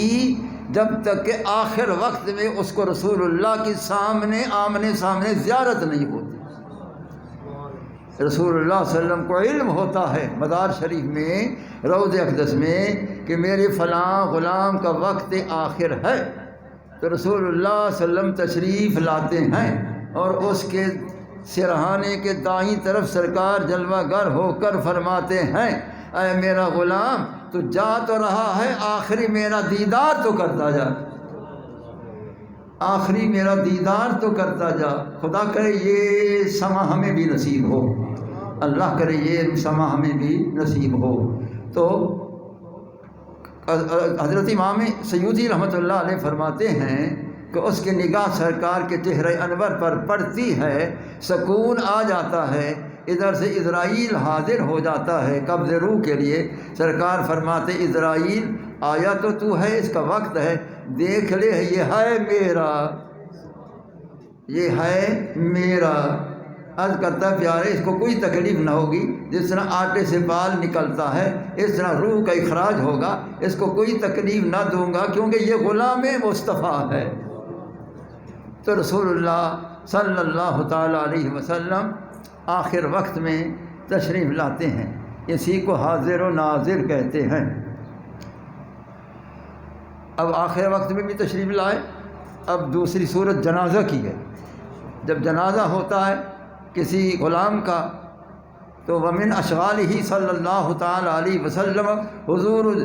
جب تک کہ آخر وقت میں اس کو رسول اللہ کے سامنے آمنے سامنے زیارت نہیں ہوتی۔ رسول اللہ صلی اللہ علیہ وسلم کو علم ہوتا ہے مزار شریف میں، روضہ اقدس میں، کہ میرے فلاں غلام کا وقت آخر ہے، تو رسول اللہ صلی اللہ علیہ وسلم تشریف لاتے ہیں اور اس کے سرہانے کے دائیں طرف سرکار جلوہ گر ہو کر فرماتے ہیں، اے میرا غلام تو جا تو رہا ہے، آخری میرا دیدار تو کرتا جا، آخری میرا دیدار تو کرتا جا۔ خدا کرے یہ سما ہمیں بھی نصیب ہو، اللہ کرے یہ سما ہمیں بھی نصیب ہو۔ تو حضرت امام سیوطی رحمۃ اللہ علیہ فرماتے ہیں کہ اس کی نگاہ سرکار کے چہرہ انور پر پڑتی ہے، سکون آ جاتا ہے، ادھر سے اسرائیل حاضر ہو جاتا ہے قبض روح کے لیے۔ سرکار فرماتے اسرائیل آیا تو ہے، اس کا وقط ہے، دیکھ لے یہ ہے میرا، یہ ہے میرا۔ عرض کرتا پیارے اس کو کوئی تکلیف نہ ہوگی، جس طرح آٹے سے بال نکلتا ہے اس طرح روح کا اخراج ہوگا، اس کو کوئی تکلیف نہ دوں گا کیونکہ یہ غلام مصطفیٰ ہے۔ تو رسول اللہ صلی اللہ تعالیٰ علیہ وسلم آخر وقت میں تشریف لاتے ہیں، اسی کو حاضر و ناظر کہتے ہیں۔ اب آخر وقت میں بھی تشریف لائے۔ اب دوسری صورت جنازہ کی ہے۔ جب جنازہ ہوتا ہے کسی غلام کا تو ومن اشغالہ صلی اللہ تعالیٰ علیہ وسلم حضور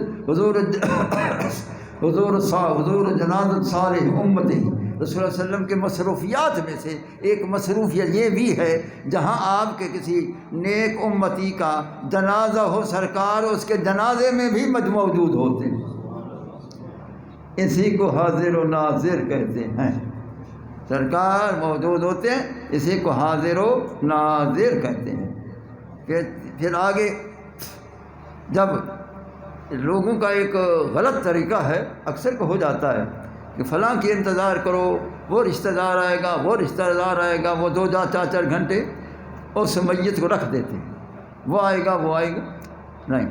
جنازت صالح امتی، رسول اللہ علیہ وسلم کے مصروفیات میں سے ایک مصروفیت یہ بھی ہے جہاں آپ کے کسی نیک امتی کا جنازہ ہو، سرکار اس کے جنازے میں بھی موجود ہوتے ہیں، اسی کو حاضر و ناظر کہتے ہیں۔ سرکار موجود ہوتے ہیں، اسی کو حاضر و ناظر کہتے ہیں۔ پھر آگے جب لوگوں کا ایک غلط طریقہ ہے، اکثر کو ہو جاتا ہے کہ فلاں کی انتظار کرو، وہ رشتہ دار آئے گا، وہ رشتہ دار آئے گا، وہ 2-4 گھنٹے اس میت کو رکھ دیتے ہیں، وہ آئے گا وہ آئے گا نہیں۔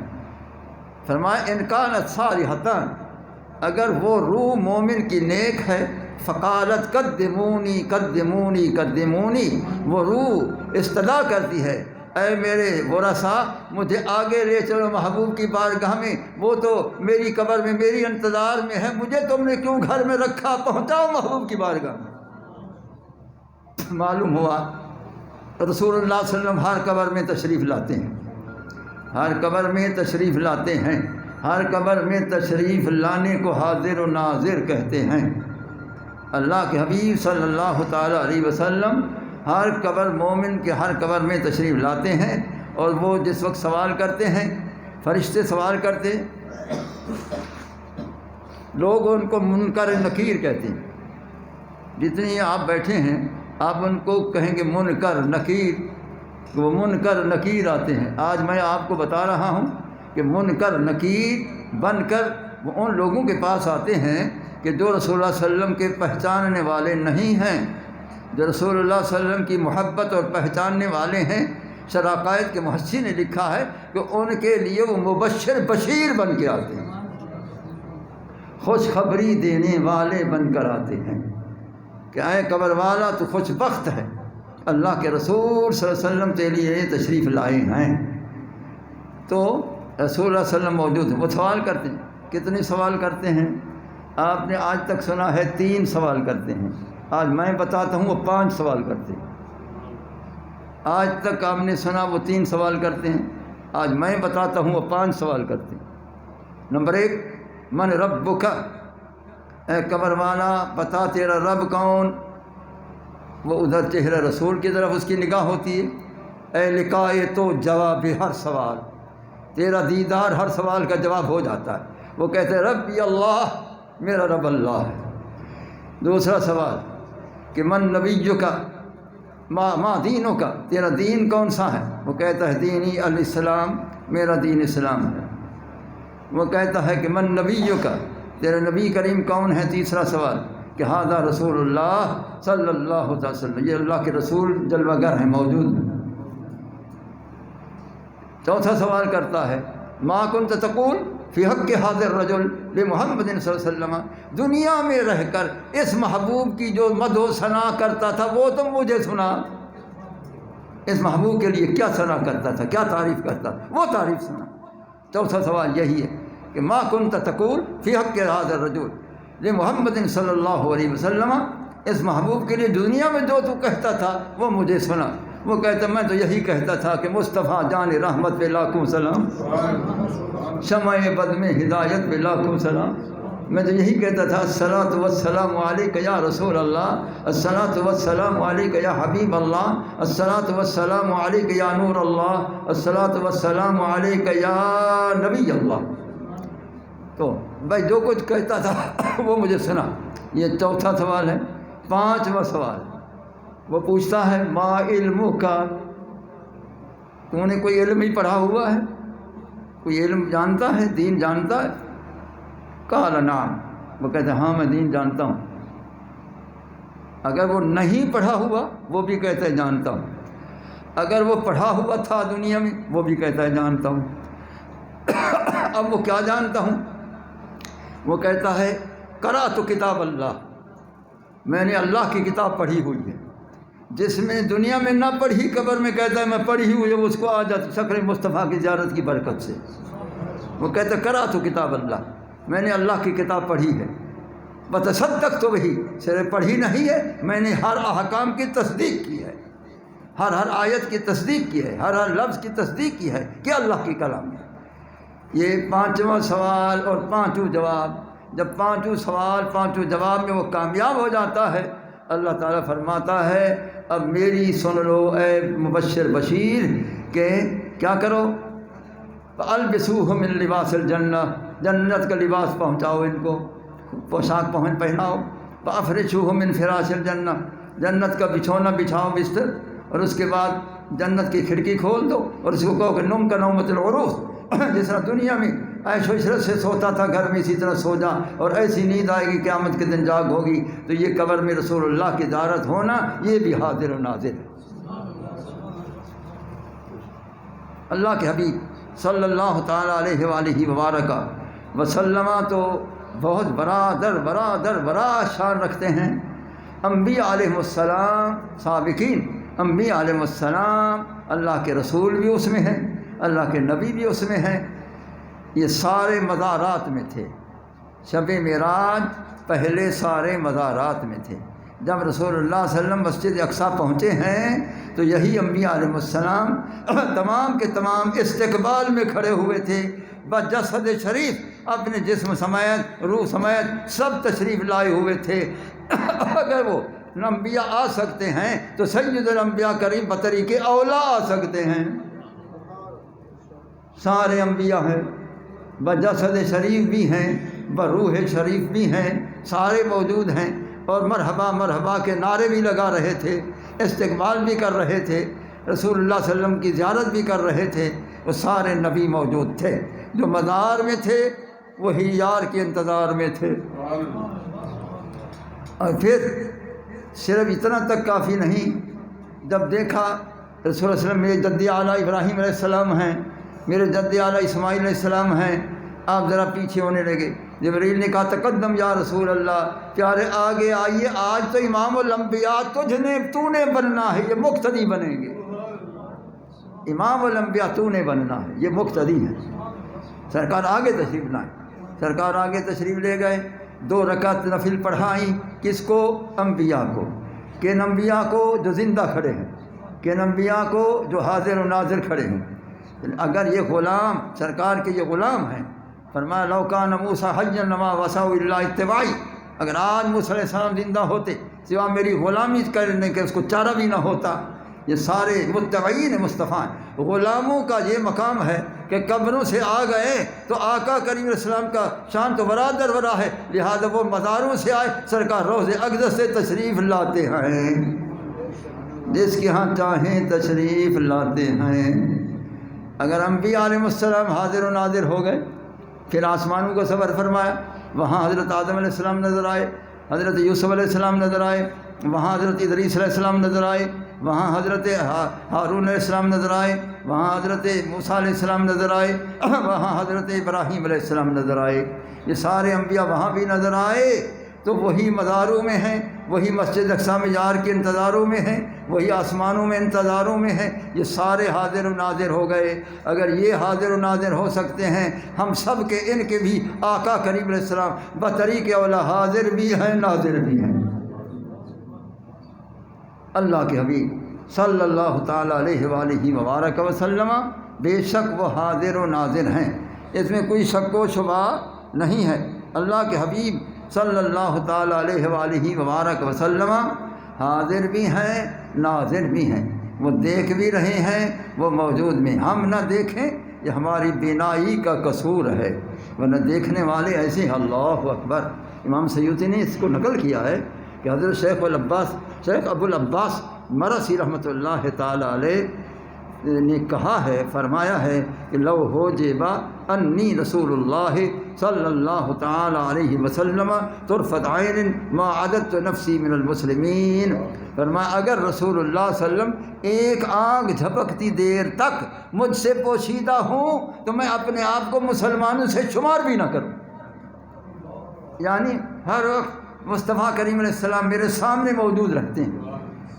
فرمایا ان کانت صالحۃ، اگر وہ روح مومن کی نیک ہے، فقالت قدمونی قدمونی قدمونی، وہ روح استدعا کرتی ہے، اے میرے ورثاء مجھے آگے لے چلو محبوب کی بارگاہ میں، وہ تو میری قبر میں میری انتظار میں ہے، مجھے تم نے کیوں گھر میں رکھا، پہنچاؤ محبوب کی بارگاہ میں۔ معلوم ہوا رسول اللہ صلی اللہ علیہ وسلم ہر قبر میں تشریف لاتے ہیں، ہر قبر میں تشریف لاتے ہیں، ہر قبر میں تشریف لانے کو حاضر و ناظر کہتے ہیں۔ اللہ کے حبیب صلی اللہ تعالیٰ علیہ وسلم ہر قبر مومن کے ہر قبر میں تشریف لاتے ہیں، اور وہ جس وقت سوال کرتے ہیں، فرشتے سوال کرتے ہیں، لوگ ان کو منکر نکیر کہتے ہیں۔ جتنی آپ بیٹھے ہیں آپ ان کو کہیں گے منکر نکیر، وہ منکر نکیر آتے ہیں۔ آج میں آپ کو بتا رہا ہوں کہ منکر نکیر بن کر وہ ان لوگوں کے پاس آتے ہیں کہ جو رسول اللہ صلی اللہ علیہ وسلم کے پہچاننے والے نہیں ہیں، جو رسول اللہ صلی اللہ علیہ وسلم کی محبت اور پہچاننے والے ہیں، شرائط کے محشی نے لکھا ہے کہ ان کے لیے وہ مبشر بشیر بن کے آتے ہیں، خوشخبری دینے والے بن کر آتے ہیں کہ اے قبر والا تو خوش بخت ہے، اللہ کے رسول صلی اللہ علیہ وسلم تیرے لیے تشریف لائے ہیں۔ تو رسول اللہ صلی اللہ علیہ وسلم موجود ہیں، وہ سوال کرتے ہیں۔ کتنے سوال کرتے ہیں؟ آپ نے آج تک سنا ہے 3 سوال کرتے ہیں، آج میں بتاتا ہوں وہ 5 سوال کرتے ہیں۔ آج تک آپ نے سنا وہ 3 سوال کرتے ہیں، آج میں بتاتا ہوں وہ 5 سوال کرتے ہیں۔ نمبر 1، من ربک، اے قبر والا بتا تیرا رب کون؟ وہ ادھر چہرہ رسول کی طرف اس کی نگاہ ہوتی ہے۔ اے لقائے تو جواب ہر سوال، تیرا دیدار ہر سوال کا جواب ہو جاتا ہے۔ وہ کہتے ہیں ربی اللہ، میرا رب اللہ ہے۔ دوسرا سوال کہ من نبیوں کا، ما دینوں کا، تیرا دین کون سا ہے؟ وہ کہتا ہے دینی الاسلام، میرا دین اسلام ہے۔ وہ کہتا ہے کہ من نبیوں کا، تیرا نبی کریم کون ہے؟ تیسرا سوال کہ ھذا رسول اللہ صلی اللہ علیہ وسلم، یہ اللہ کے رسول جلوہ گر ہیں، موجود ہیں۔ چوتھا سوال کرتا ہے ما کنت تقول فی حق ھذا الرجل لمحمد صلی اللہ علیہ وسلم، دنیا میں رہ کر اس محبوب کی جو مدح و ثنا کرتا تھا وہ تم مجھے سنا۔ اس محبوب کے لیے کیا ثنا کرتا تھا، کیا تعریف کرتا تھا، وہ تعریف سنا۔ چوتھا سوال یہی ہے کہ ما کنت تقول فی حق ھذا الرجل لمحمد صلی اللہ علیہ وسلم، اس محبوب کے لیے دنیا میں جو تو کہتا تھا وہ مجھے سنا۔ وہ کہتا میں تو یہی کہتا تھا کہ مصطفیٰ جان رحمت پہ لاکھوں سلام، شمع بد میں ہدایت پہ لاکھوں سلام۔ میں تو یہی کہتا تھا الصلاۃ والسلام علیک یا رسول اللہ، الصلاۃ والسلام علیک یا حبیب اللہ، الصلاۃ والسلام علیک یا نور اللہ، الصلاۃ والسلام علیک یا نبی اللہ۔ تو بھائی جو کچھ کہتا تھا وہ مجھے سنا۔ یہ چوتھا سوال ہے۔ 5واں سوال وہ پوچھتا ہے ما علم کا، تو نے کوئی علم ہی پڑھا ہوا ہے، کوئی علم جانتا ہے، دین جانتا ہے؟ قال نعم، وہ کہتے ہیں ہاں میں دین جانتا ہوں۔ اگر وہ نہیں پڑھا ہوا وہ بھی کہتا ہے جانتا ہوں، اگر وہ پڑھا ہوا تھا دنیا میں وہ بھی کہتا ہے جانتا ہوں۔ اب وہ کیا جانتا ہوں؟ وہ کہتا ہے قرأت کتاب اللہ، میں نے اللہ کی کتاب پڑھی ہوئی ہے، جس میں دنیا میں نہ پڑھی قبر میں کہتا ہے میں پڑھی ہوئی ہے، اس کو آ جاتی شکر مصطفیٰ کی زیارت کی برکت سے۔ وہ کہتا ہے قرأت کتاب اللہ، میں نے اللہ کی کتاب پڑھی ہے۔ بتصدق تو وہی صرف پڑھی نہیں ہے، میں نے ہر احکام کی تصدیق کی ہے، ہر آیت کی تصدیق کی ہے، ہر لفظ کی تصدیق کی ہے کہ اللہ کی کلام ہے۔ یہ 5واں سوال اور 5 جواب۔ جب 5 سوال 5 جواب میں وہ کامیاب ہو جاتا ہے، اللہ تعالیٰ فرماتا ہے اب میری سن لو اے مبشر بشیر کہ کیا کرو، البسوہ من لباس الجنہ، جنت کا لباس پہنچاؤ، ان کو پوشاک پہناؤ، فافرشوہ من فراش الجنہ، جنت کا بچھونا بچھاؤ بستر، اور اس کے بعد جنت کی کھڑکی کھول دو اور اس کو کہو کہ نم کا نومت العروس، جس طرح دنیا میں عیش و عشرت سے سوتا تھا گھر میں اسی طرح سو جا، اور ایسی نیند آئے گی قیامت کے دن جاگ ہوگی۔ تو یہ قبر میں رسول اللہ کی زیارت ہونا یہ بھی حاضر و ناظر ہے۔ اللہ کے حبیب صلی اللہ تعالیٰ علیہ وآلہ وبارک وسلم تو بہت بڑا شان رکھتے ہیں۔ انبیاء علیہ السلام سابقین، انبیاء علیہ السلام اللہ کے رسول بھی اس میں ہیں، اللہ کے نبی بھی اس میں ہیں۔ یہ سارے مزارات میں تھے۔ شب معراج پہلے سارے مزارات میں تھے۔ جب رسول اللہ صلی اللہ علیہ وسلم مسجد اقصیٰ پہنچے ہیں تو یہی انبیاء علیہ السلام تمام کے تمام استقبال میں کھڑے ہوئے تھے، بجسد شریف اپنے جسم سمیت روح سمیت سب تشریف لائے ہوئے تھے۔ اگر وہ انبیاء آ سکتے ہیں تو سید الانبیاء کریم بطریق اولا آ سکتے ہیں۔ سارے انبیاء ہیں، بجسد شریف بھی ہیں، بروح شریف بھی ہیں، سارے موجود ہیں، اور مرحبا مرحبا کے نعرے بھی لگا رہے تھے، استقبال بھی کر رہے تھے، رسول اللہ صلی اللہ علیہ وسلم کی زیارت بھی کر رہے تھے۔ وہ سارے نبی موجود تھے، جو مزار میں تھے وہی یار کے انتظار میں تھے۔ اور پھر صرف اتنا تک کافی نہیں، جب دیکھا رسول اللہ علیہ وسلم میرے جد اعلیٰ ابراہیم علیہ السلام ہیں، میرے جد اعلیٰ اسماعیل علیہ السلام ہیں۔ آپ ذرا پیچھے ہونے لگے۔ جبرائیل نے کہا تقدم یا رسول اللہ، پیارے آگے آئیے، آج تو امام الانبیاء تو نے بننا ہے، یہ مقتدی بنیں گے۔ امام الانبیاء تو نے بننا ہے، یہ مقتدی ہیں۔ سرکار آگے تشریف لائیں، سرکار آگے تشریف لے گئے، 2 رکعت نفل پڑھائیں۔ کس کو؟ انبیاء کو۔ کن انبیاء کو؟ جو زندہ کھڑے ہیں۔ کن انبیاء کو؟ جو حاضر و ناظر کھڑے ہیں۔ اگر یہ غلام سرکار کے یہ غلام ہیں، فرمایا لو کان موسیٰ حیا لما وسعہ الا اتباعی، اگر آج موسیٰ علیہ السلام زندہ ہوتے سوا میری غلامی کرنے کے اس کو چارہ بھی نہ ہوتا۔ یہ سارے متبعین مصطفیٰ ہیں۔ غلاموں کا یہ مقام ہے کہ قبروں سے آ گئے تو آقا کریم علیہ السلام کا شان تو برادر برا ہے، لہذا وہ مزاروں سے آئے، سرکار روضہ اقدس سے تشریف لاتے ہیں، جس کے ہاں چاہیں تشریف لاتے ہیں۔ اگر انبیاء علیہ السلام حاضر و ناظر ہو گئے، پھر آسمانوں کا سفر فرمایا، وہاں حضرت آدم علیہ السلام نظر آئے، حضرت یوسف علیہ السلام نظر آئے، وہاں حضرت ادریس علیہ السلام نظر آئے، وہاں حضرت ہارون علیہ السلام نظر آئے، وہاں حضرت موسیٰ علیہ السلام نظر آئے، وہاں حضرت ابراہیم علیہ السلام نظر آئے۔ یہ سارے انبیاء وہاں بھی نظر آئے، تو وہی مزاروں میں ہیں، وہی مسجد اقصیٰ میں یار کے انتظاروں میں ہیں، وہی آسمانوں میں انتظاروں میں ہیں۔ یہ سارے حاضر و ناظر ہو گئے۔ اگر یہ حاضر و ناظر ہو سکتے ہیں، ہم سب کے ان کے بھی آقا کریم علیہ السلام بطریق اولا حاضر بھی ہیں، ناظر بھی ہیں۔ اللہ کے حبیب صلی اللہ تعالیٰ علیہ وآلہ وبارک وسلم بے شک وہ حاضر و ناظر ہیں، اس میں کوئی شک و شبہ نہیں ہے۔ اللہ کے حبیب صلی اللہ تعالیٰ علیہ وآلہ وبارک وسلم حاضر بھی ہیں، ناظر بھی ہیں، وہ دیکھ بھی رہے ہیں، وہ موجود بھی۔ ہم نہ دیکھیں یہ ہماری بینائی کا قصور ہے، ورنہ دیکھنے والے ایسے ہیں۔ اللہ اکبر۔ امام سیوطی نے اس کو نقل کیا ہے کہ حضرت شیخ ابو العباس مرسی رحمۃ اللہ تعالیٰ علیہ نے کہا ہے، فرمایا ہے کہ لو ہو جیبا انی رسول اللہ صلی اللہ تعالیٰ علیہ وسلم طرفت عین ما عددت نفسی من المسلمین۔ فرمایا اگر رسول اللہ صلی اللہ علیہ وسلم ایک آنکھ جھپکتی دیر تک مجھ سے پوشیدہ ہوں تو میں اپنے آپ کو مسلمانوں سے شمار بھی نہ کروں۔ یعنی ہر وقت مصطفیٰ کریم علیہ السلام میرے سامنے موجود رہتے ہیں،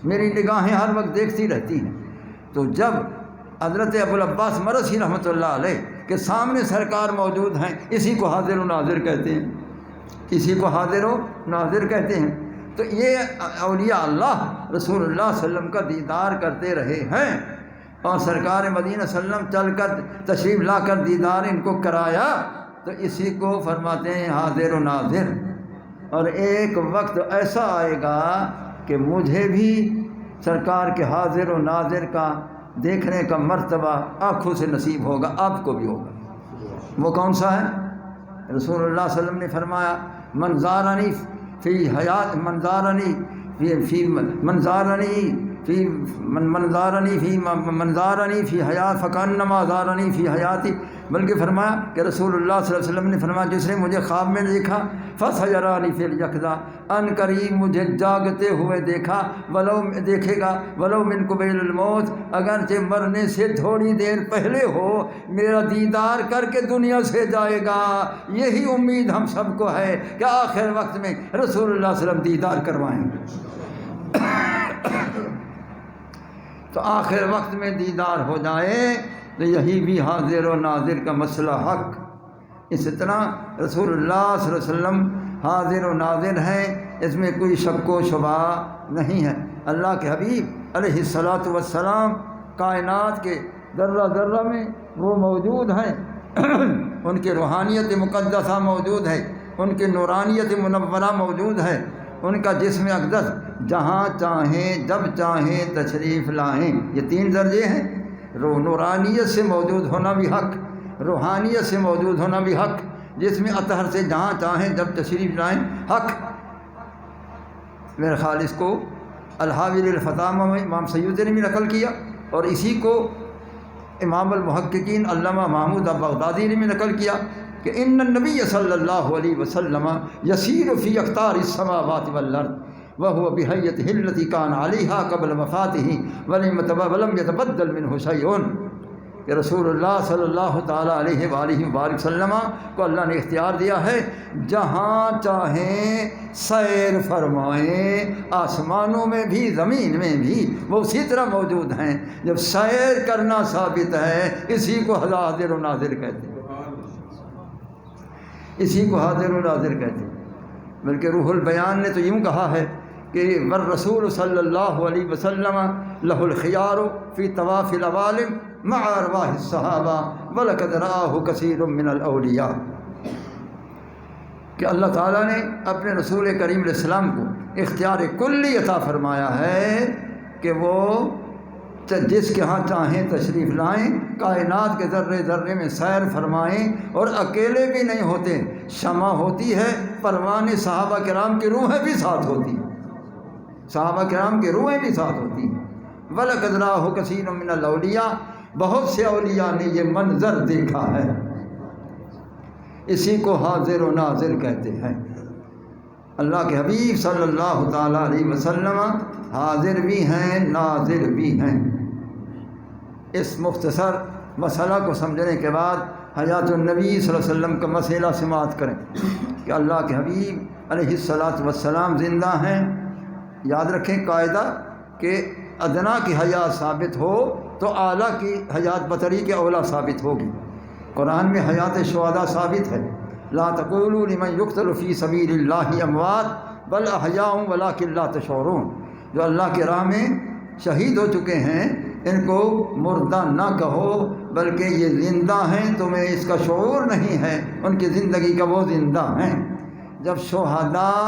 میری نگاہیں ہر وقت دیکھتی رہتی ہیں۔ تو جب حضرت ابو العباس مرسی رحمۃ اللہ علیہ کے سامنے سرکار موجود ہیں، اسی کو حاضر و ناظر کہتے ہیں، اسی کو حاضر و ناظر کہتے ہیں۔ تو یہ اولیاء اللہ رسول اللہ صلی اللہ علیہ وسلم کا دیدار کرتے رہے ہیں، اور سرکار مدینہ صلی اللہ علیہ وسلم چل کر تشریف لا کر دیدار ان کو کرایا، تو اسی کو فرماتے ہیں حاضر و ناظر۔ اور ایک وقت ایسا آئے گا کہ مجھے بھی سرکار کے حاضر و ناظر کا دیکھنے کا مرتبہ آنکھوں سے نصیب ہوگا، آپ کو بھی ہوگا۔ وہ کون سا ہے؟ رسول اللہ صلی اللہ علیہ وسلم نے فرمایا منظارنی فی حیات منظارنی فی حیات فکانما زارنی فی حیاتی، بلکہ فرمایا کہ رسول اللہ صلی اللہ علیہ وسلم نے فرمایا جس نے مجھے خواب میں دیکھا فسیرانی فی الیقظہ، ان قریب مجھے جاگتے ہوئے دیکھا، دیکھے گا ولو من قبیل الموت، اگرچہ مرنے سے تھوڑی دیر پہلے ہو میرا دیدار کر کے دنیا سے جائے گا۔ یہی امید ہم سب کو ہے کہ آخر وقت میں رسول اللہ صلی اللہ علیہ وسلم دیدار کروائیں گے، تو آخر وقت میں دیدار ہو جائے تو یہی بھی حاضر و ناظر کا مسئلہ حق۔ اس طرح رسول اللہ صلی اللہ علیہ وسلم حاضر و ناظر ہیں، اس میں کوئی شک و شبہ نہیں ہے۔ اللہ کے حبیب علیہ الصلاۃ والسلام کائنات کے ذرہ ذرہ میں وہ موجود ہیں، ان کی روحانیت مقدسہ موجود ہے، ان کی نورانیت منورہ موجود ہے، ان کا جسم اقدس جہاں چاہیں جب چاہیں تشریف لائیں۔ یہ 3 درجے ہیں، نورانیت سے موجود ہونا بھی حق، روحانیت سے موجود ہونا بھی حق، جسم اطہر سے جہاں چاہیں جب تشریف لائیں حق۔ میرے خیال اس کو الحاوی الفتامہ میں امام سیوطی نے بھی نقل کیا، اور اسی کو امام المحققین علامہ محمود بغدادی نے بھی نقل کیا کہ ان النبی صلی اللہ علیہ وسلم یسیر فی اقطار السماوات والارض، وهو بحیتہ التی کان علیہا قبل وفاتہ ولم یتبدل منہ شیء، کہ رسول اللہ صلی اللہ تعالیٰ علیہ وآلہ وآلہ وسلم کو اللہ نے اختیار دیا ہے جہاں چاہیں سیر فرمائیں، آسمانوں میں بھی زمین میں بھی وہ اسی طرح موجود ہیں۔ جب سیر کرنا ثابت ہے اسی کو حاضر و ناظر کہتے ہیں، اسی کو حاضر و ناظر کہتے ہیں۔ بلکہ روح البیان نے تو یوں کہا ہے کہ والرسول صلی اللہ علیہ وسلم لہ الخیار فی طواف العوالم مع ارواح الصحابہ ولقد رآہ کثیر من الاولیاء، کہ اللہ تعالیٰ نے اپنے رسول کریم علیہ السلام کو اختیار کلی عطا فرمایا ہے کہ وہ جس کے ہاں چاہیں تشریف لائیں، کائنات کے ذرے ذرے میں سیر فرمائیں، اور اکیلے بھی نہیں ہوتے، شمع ہوتی ہے، پروان صحابہ کرام کی روحیں بھی ساتھ ہوتی ہیں، صحابہ کرام کی روحیں بھی ساتھ ہوتی ہیں۔ وَلَقَدْ رَآهُ كَثِيرٌ مِّنَ الْأَوْلِيَاء، بہت سے اولیاء نے یہ منظر دیکھا ہے، اسی کو حاضر و ناظر کہتے ہیں۔ اللہ کے حبیب صلی اللہ تعالیٰ علیہ وسلم حاضر بھی ہیں ناظر بھی ہیں۔ اس مختصر مسئلہ کو سمجھنے کے بعد حیات النبی صلی اللہ علیہ وسلم کا مسئلہ سماعت کریں کہ اللہ کے حبیب علیہ الصلاۃ والسلام زندہ ہیں۔ یاد رکھیں قاعدہ کہ ادنا کی حیات ثابت ہو تو اعلیٰ کی حیات بطریق اولا ثابت ہوگی۔ قرآن میں حیات شہداء ثابت ہے، لا تقولوا لمن يقتل في سبيل الله اموات بل احیاء ولكن لا تشعرون، جو اللہ کی راہ میں شہید ہو چکے ہیں ان کو مردہ نہ کہو بلکہ یہ زندہ ہیں، تمہیں اس کا شعور نہیں ہے، ان کی زندگی کا وہ زندہ ہیں۔ جب شہداء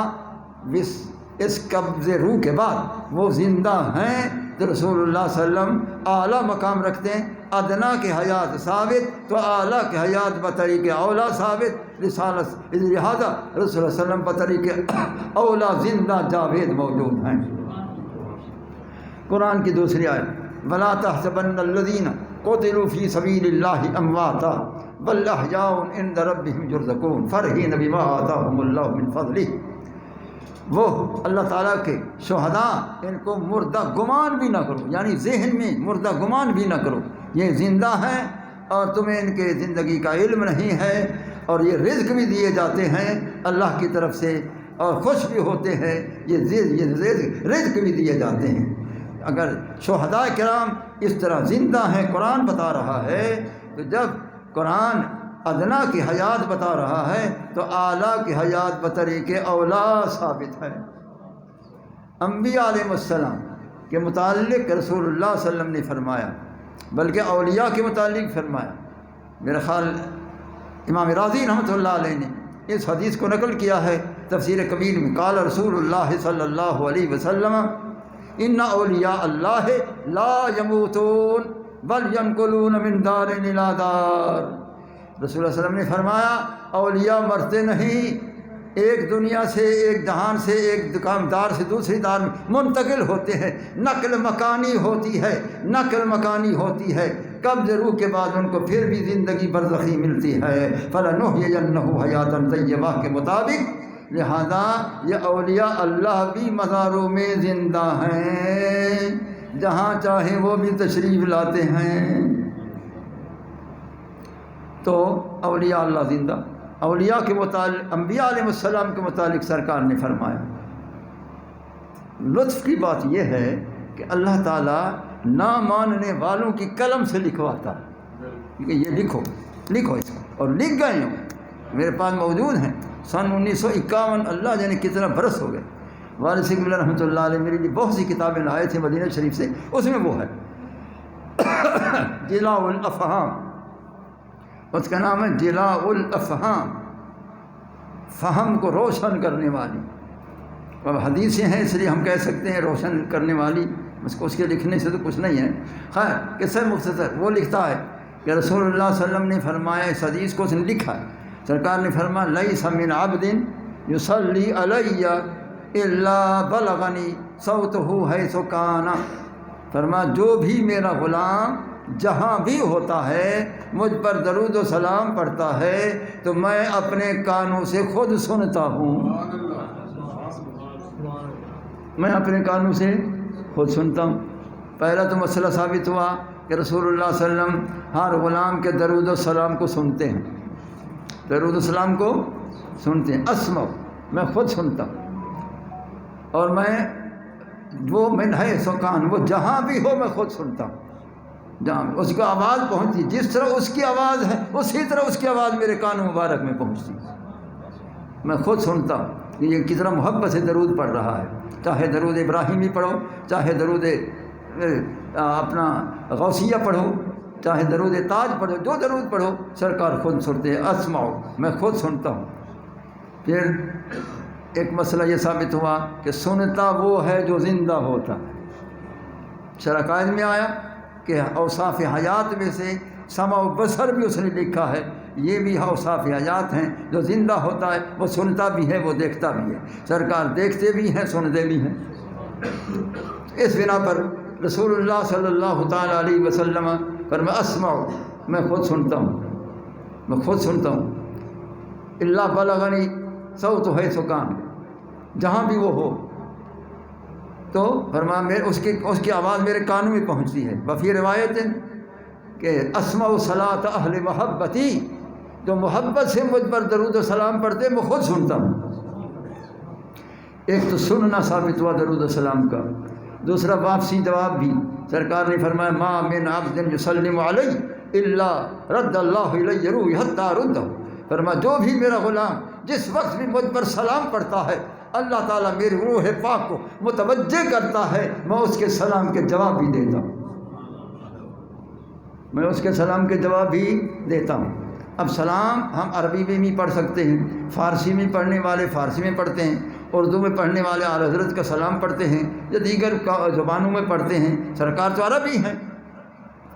اس قبض روح کے بعد وہ زندہ ہیں تو رسول اللہ صلی اللہ علیہ وسلم اعلیٰ مقام رکھتے ہیں۔ ادنا کی حیات ثابت تو اعلیٰ کی حیات بطریق اولا ثابت، رسالت لہذا رسول اللہ صلی اللہ علیہ وسلم بطریق اولا زندہ جاوید موجود ہیں۔ قرآن کی دوسری آیت وَلَا تَحْسَبَنَّ الَّذِينَ قُتِلُوا فِي سَبِيلِ اللَّهِ أَمْوَاتًا بَلْ أَحْيَاءٌ عِندَ رَبِّهِمْ يُرْزَقُونَ فَرِحِينَ بِمَا آتَاهُمُ اللَّهُ مِنْ فَضْلِهِ، وہ اللہ تعالیٰ کے شہداء ان کو مردہ گمان بھی نہ کرو، یعنی ذہن میں مردہ گمان بھی نہ کرو، یہ زندہ ہیں اور تمہیں ان کے زندگی کا علم نہیں ہے، اور یہ رزق بھی دیے جاتے ہیں اللہ کی طرف سے اور خوش بھی ہوتے ہیں، یہ رزق بھی دیے جاتے ہیں۔ اگر شہداء کرام اس طرح زندہ ہیں، قرآن بتا رہا ہے، تو جب قرآن ادنا کی حیات بتا رہا ہے تو اعلیٰ کی حیات بطریق اولا ثابت ہے۔ انبیاء علیہ السلام کے متعلق رسول اللہ صلی اللہ علیہ وسلم نے فرمایا، بلکہ اولیاء کے متعلق فرمایا۔ میرا خیال امام راضی رحمۃ اللہ علیہ نے اس حدیث کو نقل کیا ہے تفسیر کبیر میں، قال رسول اللہ صلی اللہ علیہ وسلم ان اولیاء اللہ لا یموتون بل ینقلون من دار الی دار، رسول اللہ صلی اللہ علیہ وسلم نے فرمایا اولیاء مرتے نہیں، ایک دنیا سے ایک جہان سے ایک دار سے دوسری دار میں منتقل ہوتے ہیں، نقل مکانی ہوتی ہے، نقل مکانی ہوتی ہے، قبض روح کے بعد ان کو پھر بھی زندگی برزخی ملتی ہے، فَلَنُحْيِيَنَّهُ حَيَاةً طَيِّبَةً کے مطابق۔ لہذا یہ اولیاء اللہ بھی مزاروں میں زندہ ہیں، جہاں چاہیں وہ بھی تشریف لاتے ہیں۔ تو اولیاء اللہ زندہ، اولیاء کے متعلق انبیاء علیہ السلام کے متعلق سرکار نے فرمایا۔ لطف کی بات یہ ہے کہ اللہ تعالیٰ نہ ماننے والوں کی قلم سے لکھواتا ہے کہ یہ لکھو اس کو، اور لکھ گئے ہوں، میرے پاس موجود ہیں۔ سن 1951 اللہ جانے کتنا برس ہو گئے، والد صاحب اللہ رحمۃ اللہ علیہ میرے لیے بہت سی کتابیں لائے تھے مدینہ شریف سے، اس میں وہ ہے جلاء الافہام، اس کا نام ہے جلاء الافہام، فہم کو روشن کرنے والی۔ اب حدیثیں ہیں اس لیے ہم کہہ سکتے ہیں روشن کرنے والی، اس کے لکھنے سے تو کچھ نہیں ہے۔ خیر قصہ مختصر وہ لکھتا ہے کہ رسول اللہ صلی اللہ علیہ وسلم نے فرمایا، اس حدیث کو اس نے لکھا ہے، سرکار نے فرمایا لیس من عبد یصلی علی الا بلغنی صوتہ حیث کان، فرمایا جو بھی میرا غلام جہاں بھی ہوتا ہے مجھ پر درود و سلام پڑھتا ہے تو میں اپنے کانوں سے خود سنتا ہوں۔ میں اپنے کانوں سے خود سنتا ہوں۔ پہلا تو مسئلہ ثابت ہوا کہ رسول اللہ صلی اللہ علیہ وسلم ہر غلام کے درود و سلام کو سنتے ہیں، درود و سلام کو سنتے ہیں۔ اسمع، میں خود سنتا ہوں، اور میں وہ من ہے سکان، وہ جہاں بھی ہو میں خود سنتا ہوں، جہاں اس کو آواز پہنچتی، جس طرح اس کی آواز ہے اسی طرح اس کی آواز میرے کانوں مبارک میں پہنچتی، میں خود سنتا ہوں کہ یہ کتنا محبت سے درود پڑھ رہا ہے۔ چاہے درود ابراہیمی پڑھو، چاہے درود اپنا غوثیہ پڑھو، چاہے درود تاج پڑھو، جو درود پڑھو سرکار خود سنتے ہیں۔ اسمعو، میں خود سنتا ہوں۔ پھر ایک مسئلہ یہ ثابت ہوا کہ سنتا وہ ہے جو زندہ ہوتا ہے۔ شرح قائد میں آیا کہ اوصاف حیات میں سے سمع و بصر بھی اس نے لکھا ہے، یہ بھی اوصاف حیات ہیں۔ جو زندہ ہوتا ہے وہ سنتا بھی ہے، وہ دیکھتا بھی ہے۔ سرکار دیکھتے بھی ہیں، سنتے بھی ہیں۔ اس بنا پر رسول اللہ صلی اللہ تعالیٰ علیہ وسلم فرمایا اسمعو، میں خود سنتا ہوں، میں خود سنتا ہوں۔ اللہ بلغنی صوت ہے سکان، جہاں بھی وہ ہو تو فرمایا اس کی آواز میرے کانوں میں پہنچتی ہے۔ وفی روایت کہ اسمع صلاۃ اہل محبتی، جو محبت سے مجھ پر درود و سلام پڑھتے میں خود سنتا ہوں۔ ایک تو سننا ثابت ہوا درود و سلام کا، دوسرا واپسی جواب بھی۔ سرکار نے فرمایا ما من عبد یسلم علی الا رد اللہ الی روحی حتی ردہ، فرمایا جو بھی میرا غلام جس وقت بھی مجھ پر سلام پڑھتا ہے اللہ تعالیٰ میری روح پاک کو متوجہ کرتا ہے، میں اس کے سلام کے جواب بھی دیتا ہوں، میں اس کے سلام کے جواب بھی دیتا ہوں۔ اب سلام ہم عربی میں بھی پڑھ سکتے ہیں، فارسی میں پڑھنے والے فارسی میں پڑھتے ہیں، اردو میں پڑھنے والے اعلیٰ حضرت کا سلام پڑھتے ہیں، یا دیگر زبانوں میں پڑھتے ہیں۔ سرکار تو عربی ہیں،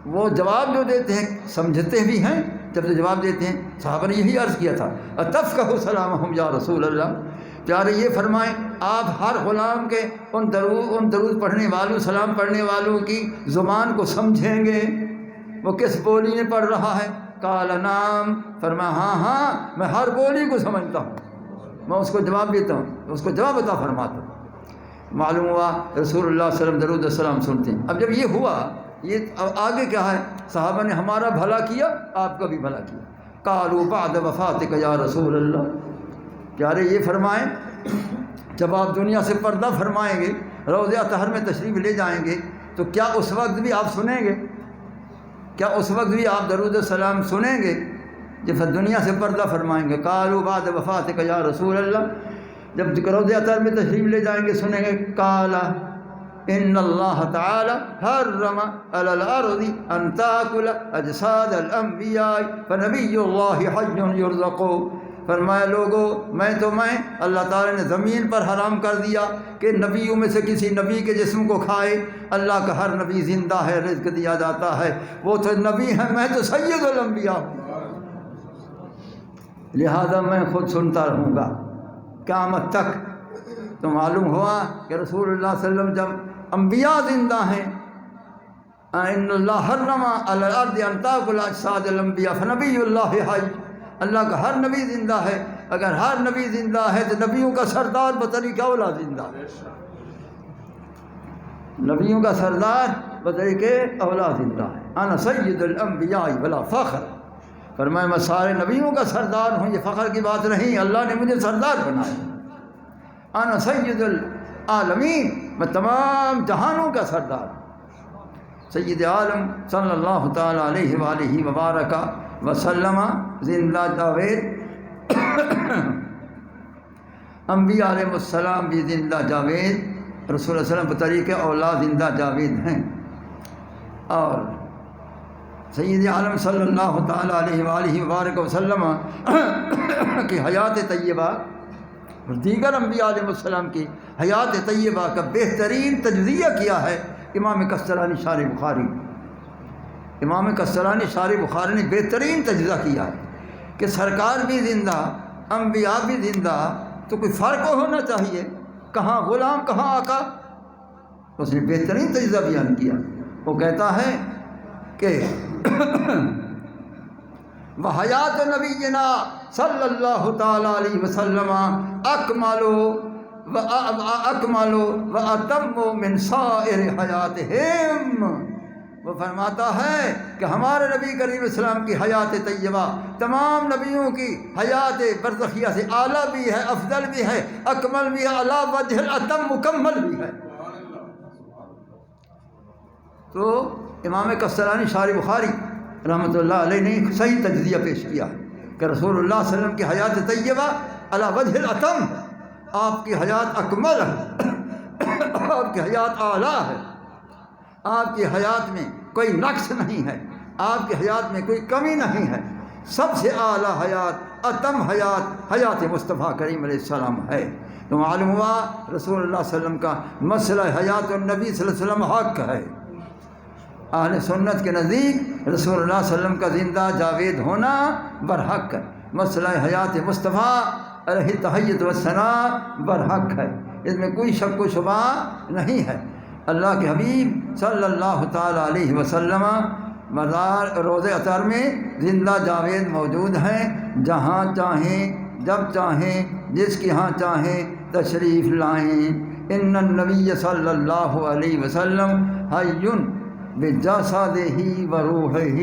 وہ جواب جو دیتے ہیں سمجھتے بھی ہیں جب سے جواب دیتے ہیں۔ صحابہ نے یہی عرض کیا تھا اتفقہ سلامہم یا رسول اللہ، پیارے یہ فرمائیں آپ ہر غلام کے ان درود پڑھنے والوں سلام پڑھنے والوں کی زبان کو سمجھیں گے، وہ کس بولی میں پڑھ رہا ہے؟ قال نعم، فرمایا ہاں ہاں میں ہر بولی کو سمجھتا ہوں، میں اس کو جواب دیتا ہوں، اس کو جواب عطا فرماتا ہوں۔ معلوم ہوا رسول اللہ صلی اللہ علیہ وسلم درود السلام سنتے ہیں۔ اب جب یہ ہوا، یہ آگے کیا ہے؟ صحابہ نے ہمارا بھلا کیا، آپ کا بھی بھلا کیا۔ قالوا بعد وفاتک یا رسول اللہ، پیارے یہ فرمائیں جب آپ دنیا سے پردہ فرمائیں گے، روضہ اطہر میں تشریف لے جائیں گے، تو کیا اس وقت بھی آپ سنیں گے؟ کیا اس وقت بھی آپ درود السلام سنیں گے جب دنیا سے پردہ فرمائیں گے؟ قالوا بعد وفاتک یا رسول اللہ، جب روضہ اطہر میں تشریف لے جائیں گے سنیں گے قال ان اللہ تعالی حرم علی الارض ان تاکل اجساد الانبیاء فنبی اللہ حی یرزق، فرمایا لوگو میں اللہ تعالیٰ نے زمین پر حرام کر دیا کہ نبیوں میں سے کسی نبی کے جسم کو کھائے۔ اللہ کا ہر نبی زندہ ہے، رزق دیا جاتا ہے، وہ تو نبی ہے، میں تو سید الانبیاء ہوں، لہذا میں خود سنتا رہوں گا قیامت تک۔ تو معلوم ہوا کہ رسول اللہ صلی اللہ علیہ وسلم جب انبیاء زندہ ہیں، ان اللہ حرم علی الارض ان تاکل اجساد الانبیاء فنبی اللہ حی، اللہ کا ہر نبی زندہ ہے۔ اگر ہر نبی زندہ ہے تو نبیوں کا سردار بطریقہ اولا زندہ ہے، نبیوں کا سردار بطریقہ اولا زندہ ہے۔ انا سید الانبیاء ولا فخر، فرمایا میں سارے نبیوں کا سردار ہوں، یہ فخر کی بات نہیں، اللہ نے مجھے سردار بنایا۔ انا سید العالمین، میں تمام جہانوں کا سردار ہوں۔ سید عالم صلی اللہ تعالیٰ علیہ وآلہ وبارک وسلم زندہ جاوید، انبیاء علیہ السلام بھی زندہ جاوید، رسول اللہ صلی اللہ علیہ وسلم بطریقہ اولاد زندہ جاوید ہیں۔ اور سید عالم صلی اللہ تعالیٰ علیہ وآلہ وبارک وسلم کی حیات طیبہ اور دیگر انبیاء علیہ السلام کی حیات طیبہ کا بہترین تجزیہ کیا ہے امام کستلانی شارح بخاری۔ امام کستلانی شارح بخاری نے بہترین تجزیہ کیا ہے کہ سرکار بھی زندہ، انبیاء بھی زندہ، تو کوئی فرق ہونا چاہیے، کہاں غلام کہاں آقا۔ اس نے بہترین تجزیہ بیان کیا، وہ کہتا ہے کہ وحیات نبینا صلی اللہ تعالیٰ علیہ وسلم اکمل وَأَكْمَلُ وَأَتَمُّ مِنْ سَائِرِ حَيَاتِهِمْ۔ وہ فرماتا ہے کہ ہمارے نبی کریم السلام کی حیات طیبہ تمام نبیوں کی حیات برزخیہ سے اعلیٰ بھی ہے، افضل بھی ہے، اکمل بھی ہے، علی وجہ الاتم مکمل بھی ہے۔ تو امام کسرانی شارح بخاری رحمۃ اللہ علیہ نے صحیح تجزیہ پیش کیا کہ رسول اللہ صلی اللہ علیہ وسلم کی حیات طیبہ علی وجہ الاتم، آپ کی حیات اکمل ہے، آپ کی حیات اعلیٰ ہے، آپ کی حیات میں کوئی نقص نہیں ہے، آپ کی حیات میں کوئی کمی نہیں ہے، سب سے اعلیٰ حیات، اتم حیات، حیات مصطفیٰ کریم علیہ السلام ہے۔ تو معلوم ہوا رسول اللہ صلی اللہ علیہ وسلم کا مسئلہ حیات النبی صلی اللہ علیہ وسلم حق ہے۔ اہل سنت کے نزدیک رسول اللہ صلی اللہ علیہ وسلم کا زندہ جاوید ہونا برحق ہے، مسئلہ حیات مصطفیٰ علیہ تحیت و ثناء برحق ہے، اس میں کوئی شک و شبہ نہیں ہے۔ اللہ کے حبیب صلی اللہ تعالیٰ علیہ وسلم مزار روضہ اطہر میں زندہ جاوید موجود ہیں، جہاں چاہیں جب چاہیں جس کے ہاں چاہیں تشریف لائیں۔ ان النبی صلی اللہ علیہ وسلم حی بجسدہ و روحہ،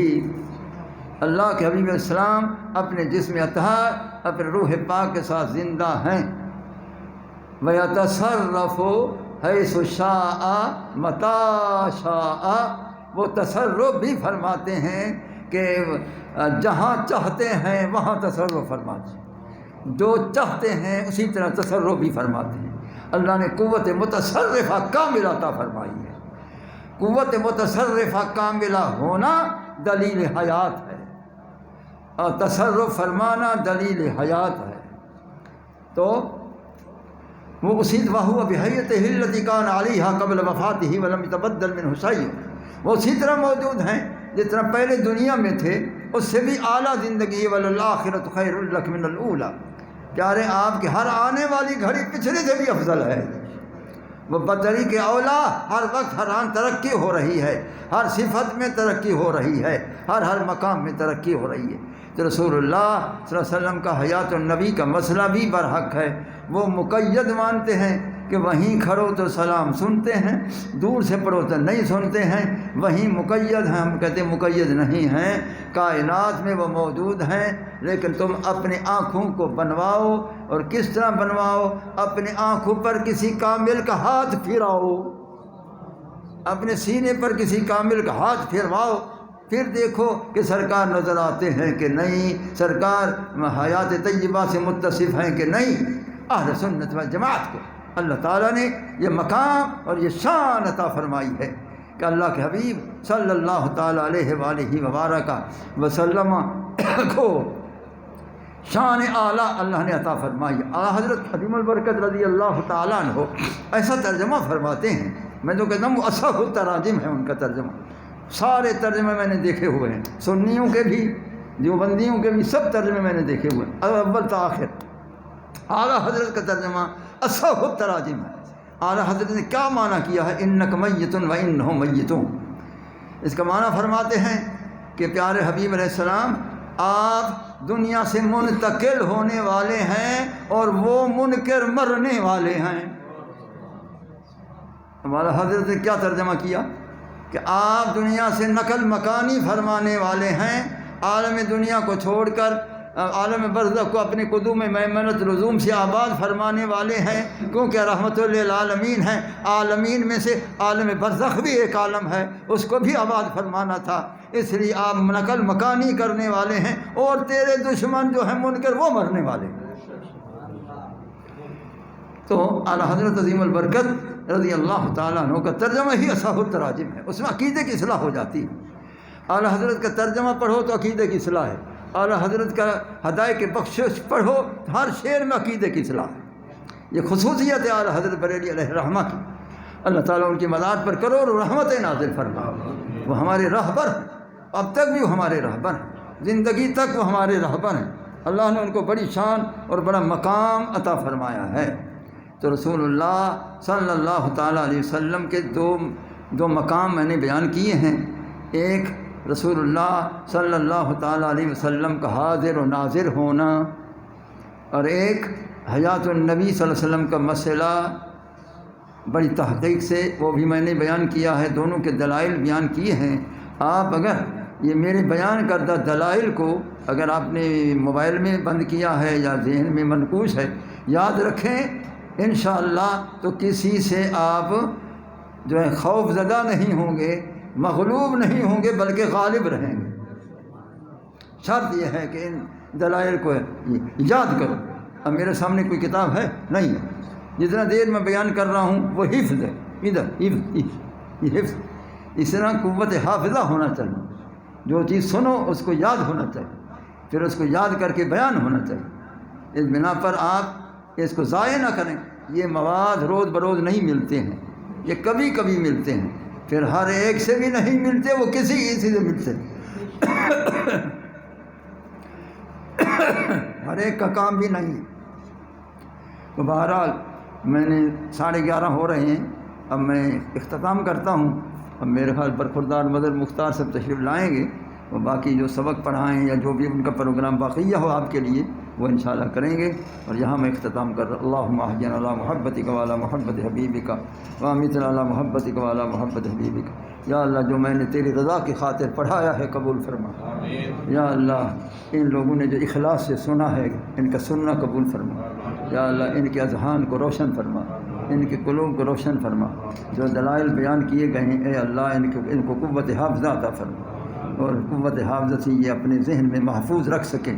اللہ کے حبیب السلام اپنے جسم اطہر اپنے روح پاک کے ساتھ زندہ ہیں۔ وَيَتَصَرَّفُ حیث شاء متی شاء، وہ تصرف بھی فرماتے ہیں کہ جہاں چاہتے ہیں وہاں تصرف فرماتے ہیں، جو چاہتے ہیں اسی طرح تصرف بھی فرماتے ہیں۔ اللہ نے قوت متصرفہ کاملہ عطا فرمائی ہے۔ قوت متصرفہ کاملہ ہونا دلیل حیات ہے، اور تصرف فرمانا دلیل حیات ہے۔ تو وہ اسی وَهُوَ بِحَیَّتِهِ الَّتِی کَانَ عَلَیْہَا قَبْلَ وَفَاتِهِ وَلَمْ یَتَبَدَّلْ مِنْہُ شَیْءٌ، وہ اسی طرح موجود ہیں جس طرح پہلے دنیا میں تھے، اس سے بھی اعلیٰ زندگی ہے۔ وَلَلْآخِرَةُ خَیْرٌ لَکَ مِنَ الْأُولَىٰ، پیارے آپ کی ہر آنے والی گھڑی پچھلے سے بھی افضل ہے۔ وہ بطریق اولا ہر وقت ہر آن ترقی ہو رہی ہے، ہر صفت میں ترقی ہو رہی ہے، ہر مقام میں ترقی ہو رہی ہے۔ تو رسول اللہ صلی اللہ علیہ وسلم کا حیات النبی کا مسئلہ بھی برحق ہے۔ وہ مقید مانتے ہیں کہ وہیں کھڑو تو سلام سنتے ہیں، دور سے پڑھو تو نہیں سنتے ہیں، وہیں مقید ہیں، ہم کہتے ہیں مقید نہیں ہیں، کائنات میں وہ موجود ہیں، لیکن تم اپنے آنکھوں کو بنواؤ، اور کس طرح بنواؤ؟ اپنے آنکھوں پر کسی کامل کا ہاتھ پھراؤ، اپنے سینے پر کسی کامل کا ہاتھ پھرواؤ، پھر دیکھو کہ سرکار نظر آتے ہیں کہ نہیں، سرکار حیات طیبہ سے متصف ہیں کہ نہیں۔ اہل سنت والجماعت کو اللہ تعالیٰ نے یہ مقام اور یہ شان عطا فرمائی ہے کہ اللہ کے حبیب صلی اللہ تعالیٰ علیہ وآلہ وبارک وسلم کو شان اعلیٰ اللہ نے عطا فرمائی۔ اعلیٰ حضرت عظیم البرکت رضی اللہ تعالیٰ عنہ ایسا ترجمہ فرماتے ہیں، میں تو کہتا ہوں وہ اصح التراجم ہے ان کا ترجمہ، سارے ترجمے میں نے دیکھے ہوئے ہیں، سنیوں کے بھی دیوبندیوں کے بھی سب ترجمے میں نے دیکھے ہوئے ہیں، اول تا آخر۔ اعلیٰ حضرت کا ترجمہ اصح التراجم ہے۔ اعلیٰ حضرت نے کیا معنی کیا ہے؟ انک میت و انہم میتون، اس کا معنی فرماتے ہیں کہ پیارے حبیب علیہ السلام آپ دنیا سے منتقل ہونے والے ہیں اور وہ منکر مرنے والے ہیں۔ ہمارا حضرت نے کیا ترجمہ کیا کہ آپ دنیا سے نقل مکانی فرمانے والے ہیں، عالم دنیا کو چھوڑ کر عالم برزخ کو اپنے قدوم میمنت لزوم سے آباد فرمانے والے ہیں، کیونکہ رحمت للعالمین ہیں۔ عالمین میں سے عالم برزخ بھی ایک عالم ہے، اس کو بھی آباد فرمانا تھا، اس لیے آپ نقل مکانی کرنے والے ہیں، اور تیرے دشمن جو ہیں منکر وہ مرنے والے ہیں۔ تو اعلیٰ حضرت عظیم البرکت رضی اللہ تعالیٰ عنہ کا ترجمہ ہی اصح التراجم ہے، اس میں عقیدے کی اصلاح ہو جاتی ہے۔ اعلیٰ حضرت کا ترجمہ پڑھو تو عقیدے کی اصلاح ہے، اعلیٰ حضرت کا ہدایت کے بخشش پڑھو ہر شعر میں عقیدے کی اصلاح ہے۔ یہ خصوصیت ہے اعلیٰ حضرت بریلوی علیہ رحمہ کی، اللہ تعالیٰ ان کی مداد پر کروڑ رحمت نازل فرما۔ وہ ہمارے رہبر ہیں، اب تک بھی وہ ہمارے رہبر ہیں، زندگی تک وہ ہمارے رہبر ہیں، اللہ نے ان کو بڑی شان اور بڑا مقام عطا فرمایا ہے۔ تو رسول اللہ صلی اللہ تعالیٰ علیہ وسلم کے دو مقام میں نے بیان کیے ہیں، ایک رسول اللہ صلی اللہ تعالیٰ علیہ وسلم کا حاضر و ناظر ہونا، اور ایک حیات النبی صلی اللہ علیہ وسلم کا مسئلہ بڑی تحقیق سے وہ بھی میں نے بیان کیا ہے، دونوں کے دلائل بیان کیے ہیں۔ آپ اگر یہ میرے بیان کردہ دلائل کو اگر آپ نے موبائل میں بند کیا ہے یا ذہن میں منقوش ہے، یاد رکھیں انشاءاللہ تو کسی سے آپ جو ہے خوف زدہ نہیں ہوں گے، مغلوب نہیں ہوں گے، بلکہ غالب رہیں گے۔ شرط یہ ہے کہ ان دلائل کو یاد کرو۔ اب میرے سامنے کوئی کتاب ہے نہیں ہے، جتنا دیر میں بیان کر رہا ہوں وہ حفظ ہے، ادھر حفظ، یہ حفظ، اس طرح قوت حافظہ ہونا چاہیے۔ جو چیز سنو اس کو یاد ہونا چاہیے، پھر اس کو یاد کر کے بیان ہونا چاہیے۔ اس بنا پر آپ اس کو ضائع نہ کریں۔ یہ مواد روز بروز نہیں ملتے ہیں، یہ کبھی کبھی ملتے ہیں، پھر ہر ایک سے بھی نہیں ملتے، وہ کسی سے ملتے ہر ایک کا کام بھی نہیں ہے۔ تو بہرحال میں نے 11:30 ہو رہے ہیں، اب میں اختتام کرتا ہوں۔ اب میرے خیال برخوردار مدر مختار سب تشریف لائیں گے، اور باقی جو سبق پڑھائیں یا جو بھی ان کا پروگرام باقیہ ہو آپ کے لیے وہ انشاءاللہ کریں گے۔ اور یہاں میں اختتام کر رہا ہوں۔ اللہم احینا علی محبتک و علی محبت حبیبک و امیتنا علی محبتک و علی محبت حبیبک۔ یا اللہ جو میں نے تیری رضا کی خاطر پڑھایا ہے قبول فرما۔ یا اللہ ان لوگوں نے جو اخلاص سے سنا ہے ان کا سننا قبول فرما۔ یا اللہ ان کے اذہان کو روشن فرما، ان کے قلوب کو روشن فرما۔ جو دلائل بیان کیے گئے ہیں اے اللہ ان کو قوت حافظہ عطا فرما، اور قوت حافظہ سے یہ اپنے ذہن میں محفوظ رکھ سکیں۔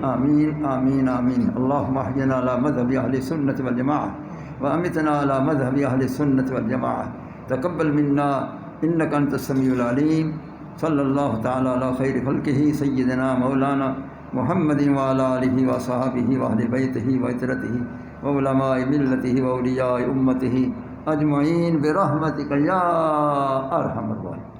آمین آمین آمین۔ اللہم احینا علی مذہب اہل سنت والجماعۃ وامتنا علی مذہب اہل سنت والجماعۃ۔ تقبل منا انک انت السمیع العلیم۔ صلی اللہ تعالی علی خیر خلقہ سیدنا مولانا محمد وعلی آلہ وصحبہ واہل بیتہ وعترتہ وعلماء ملتہ واولیاء امتہ اجمعین برحمتک یا ارحم الراحمین۔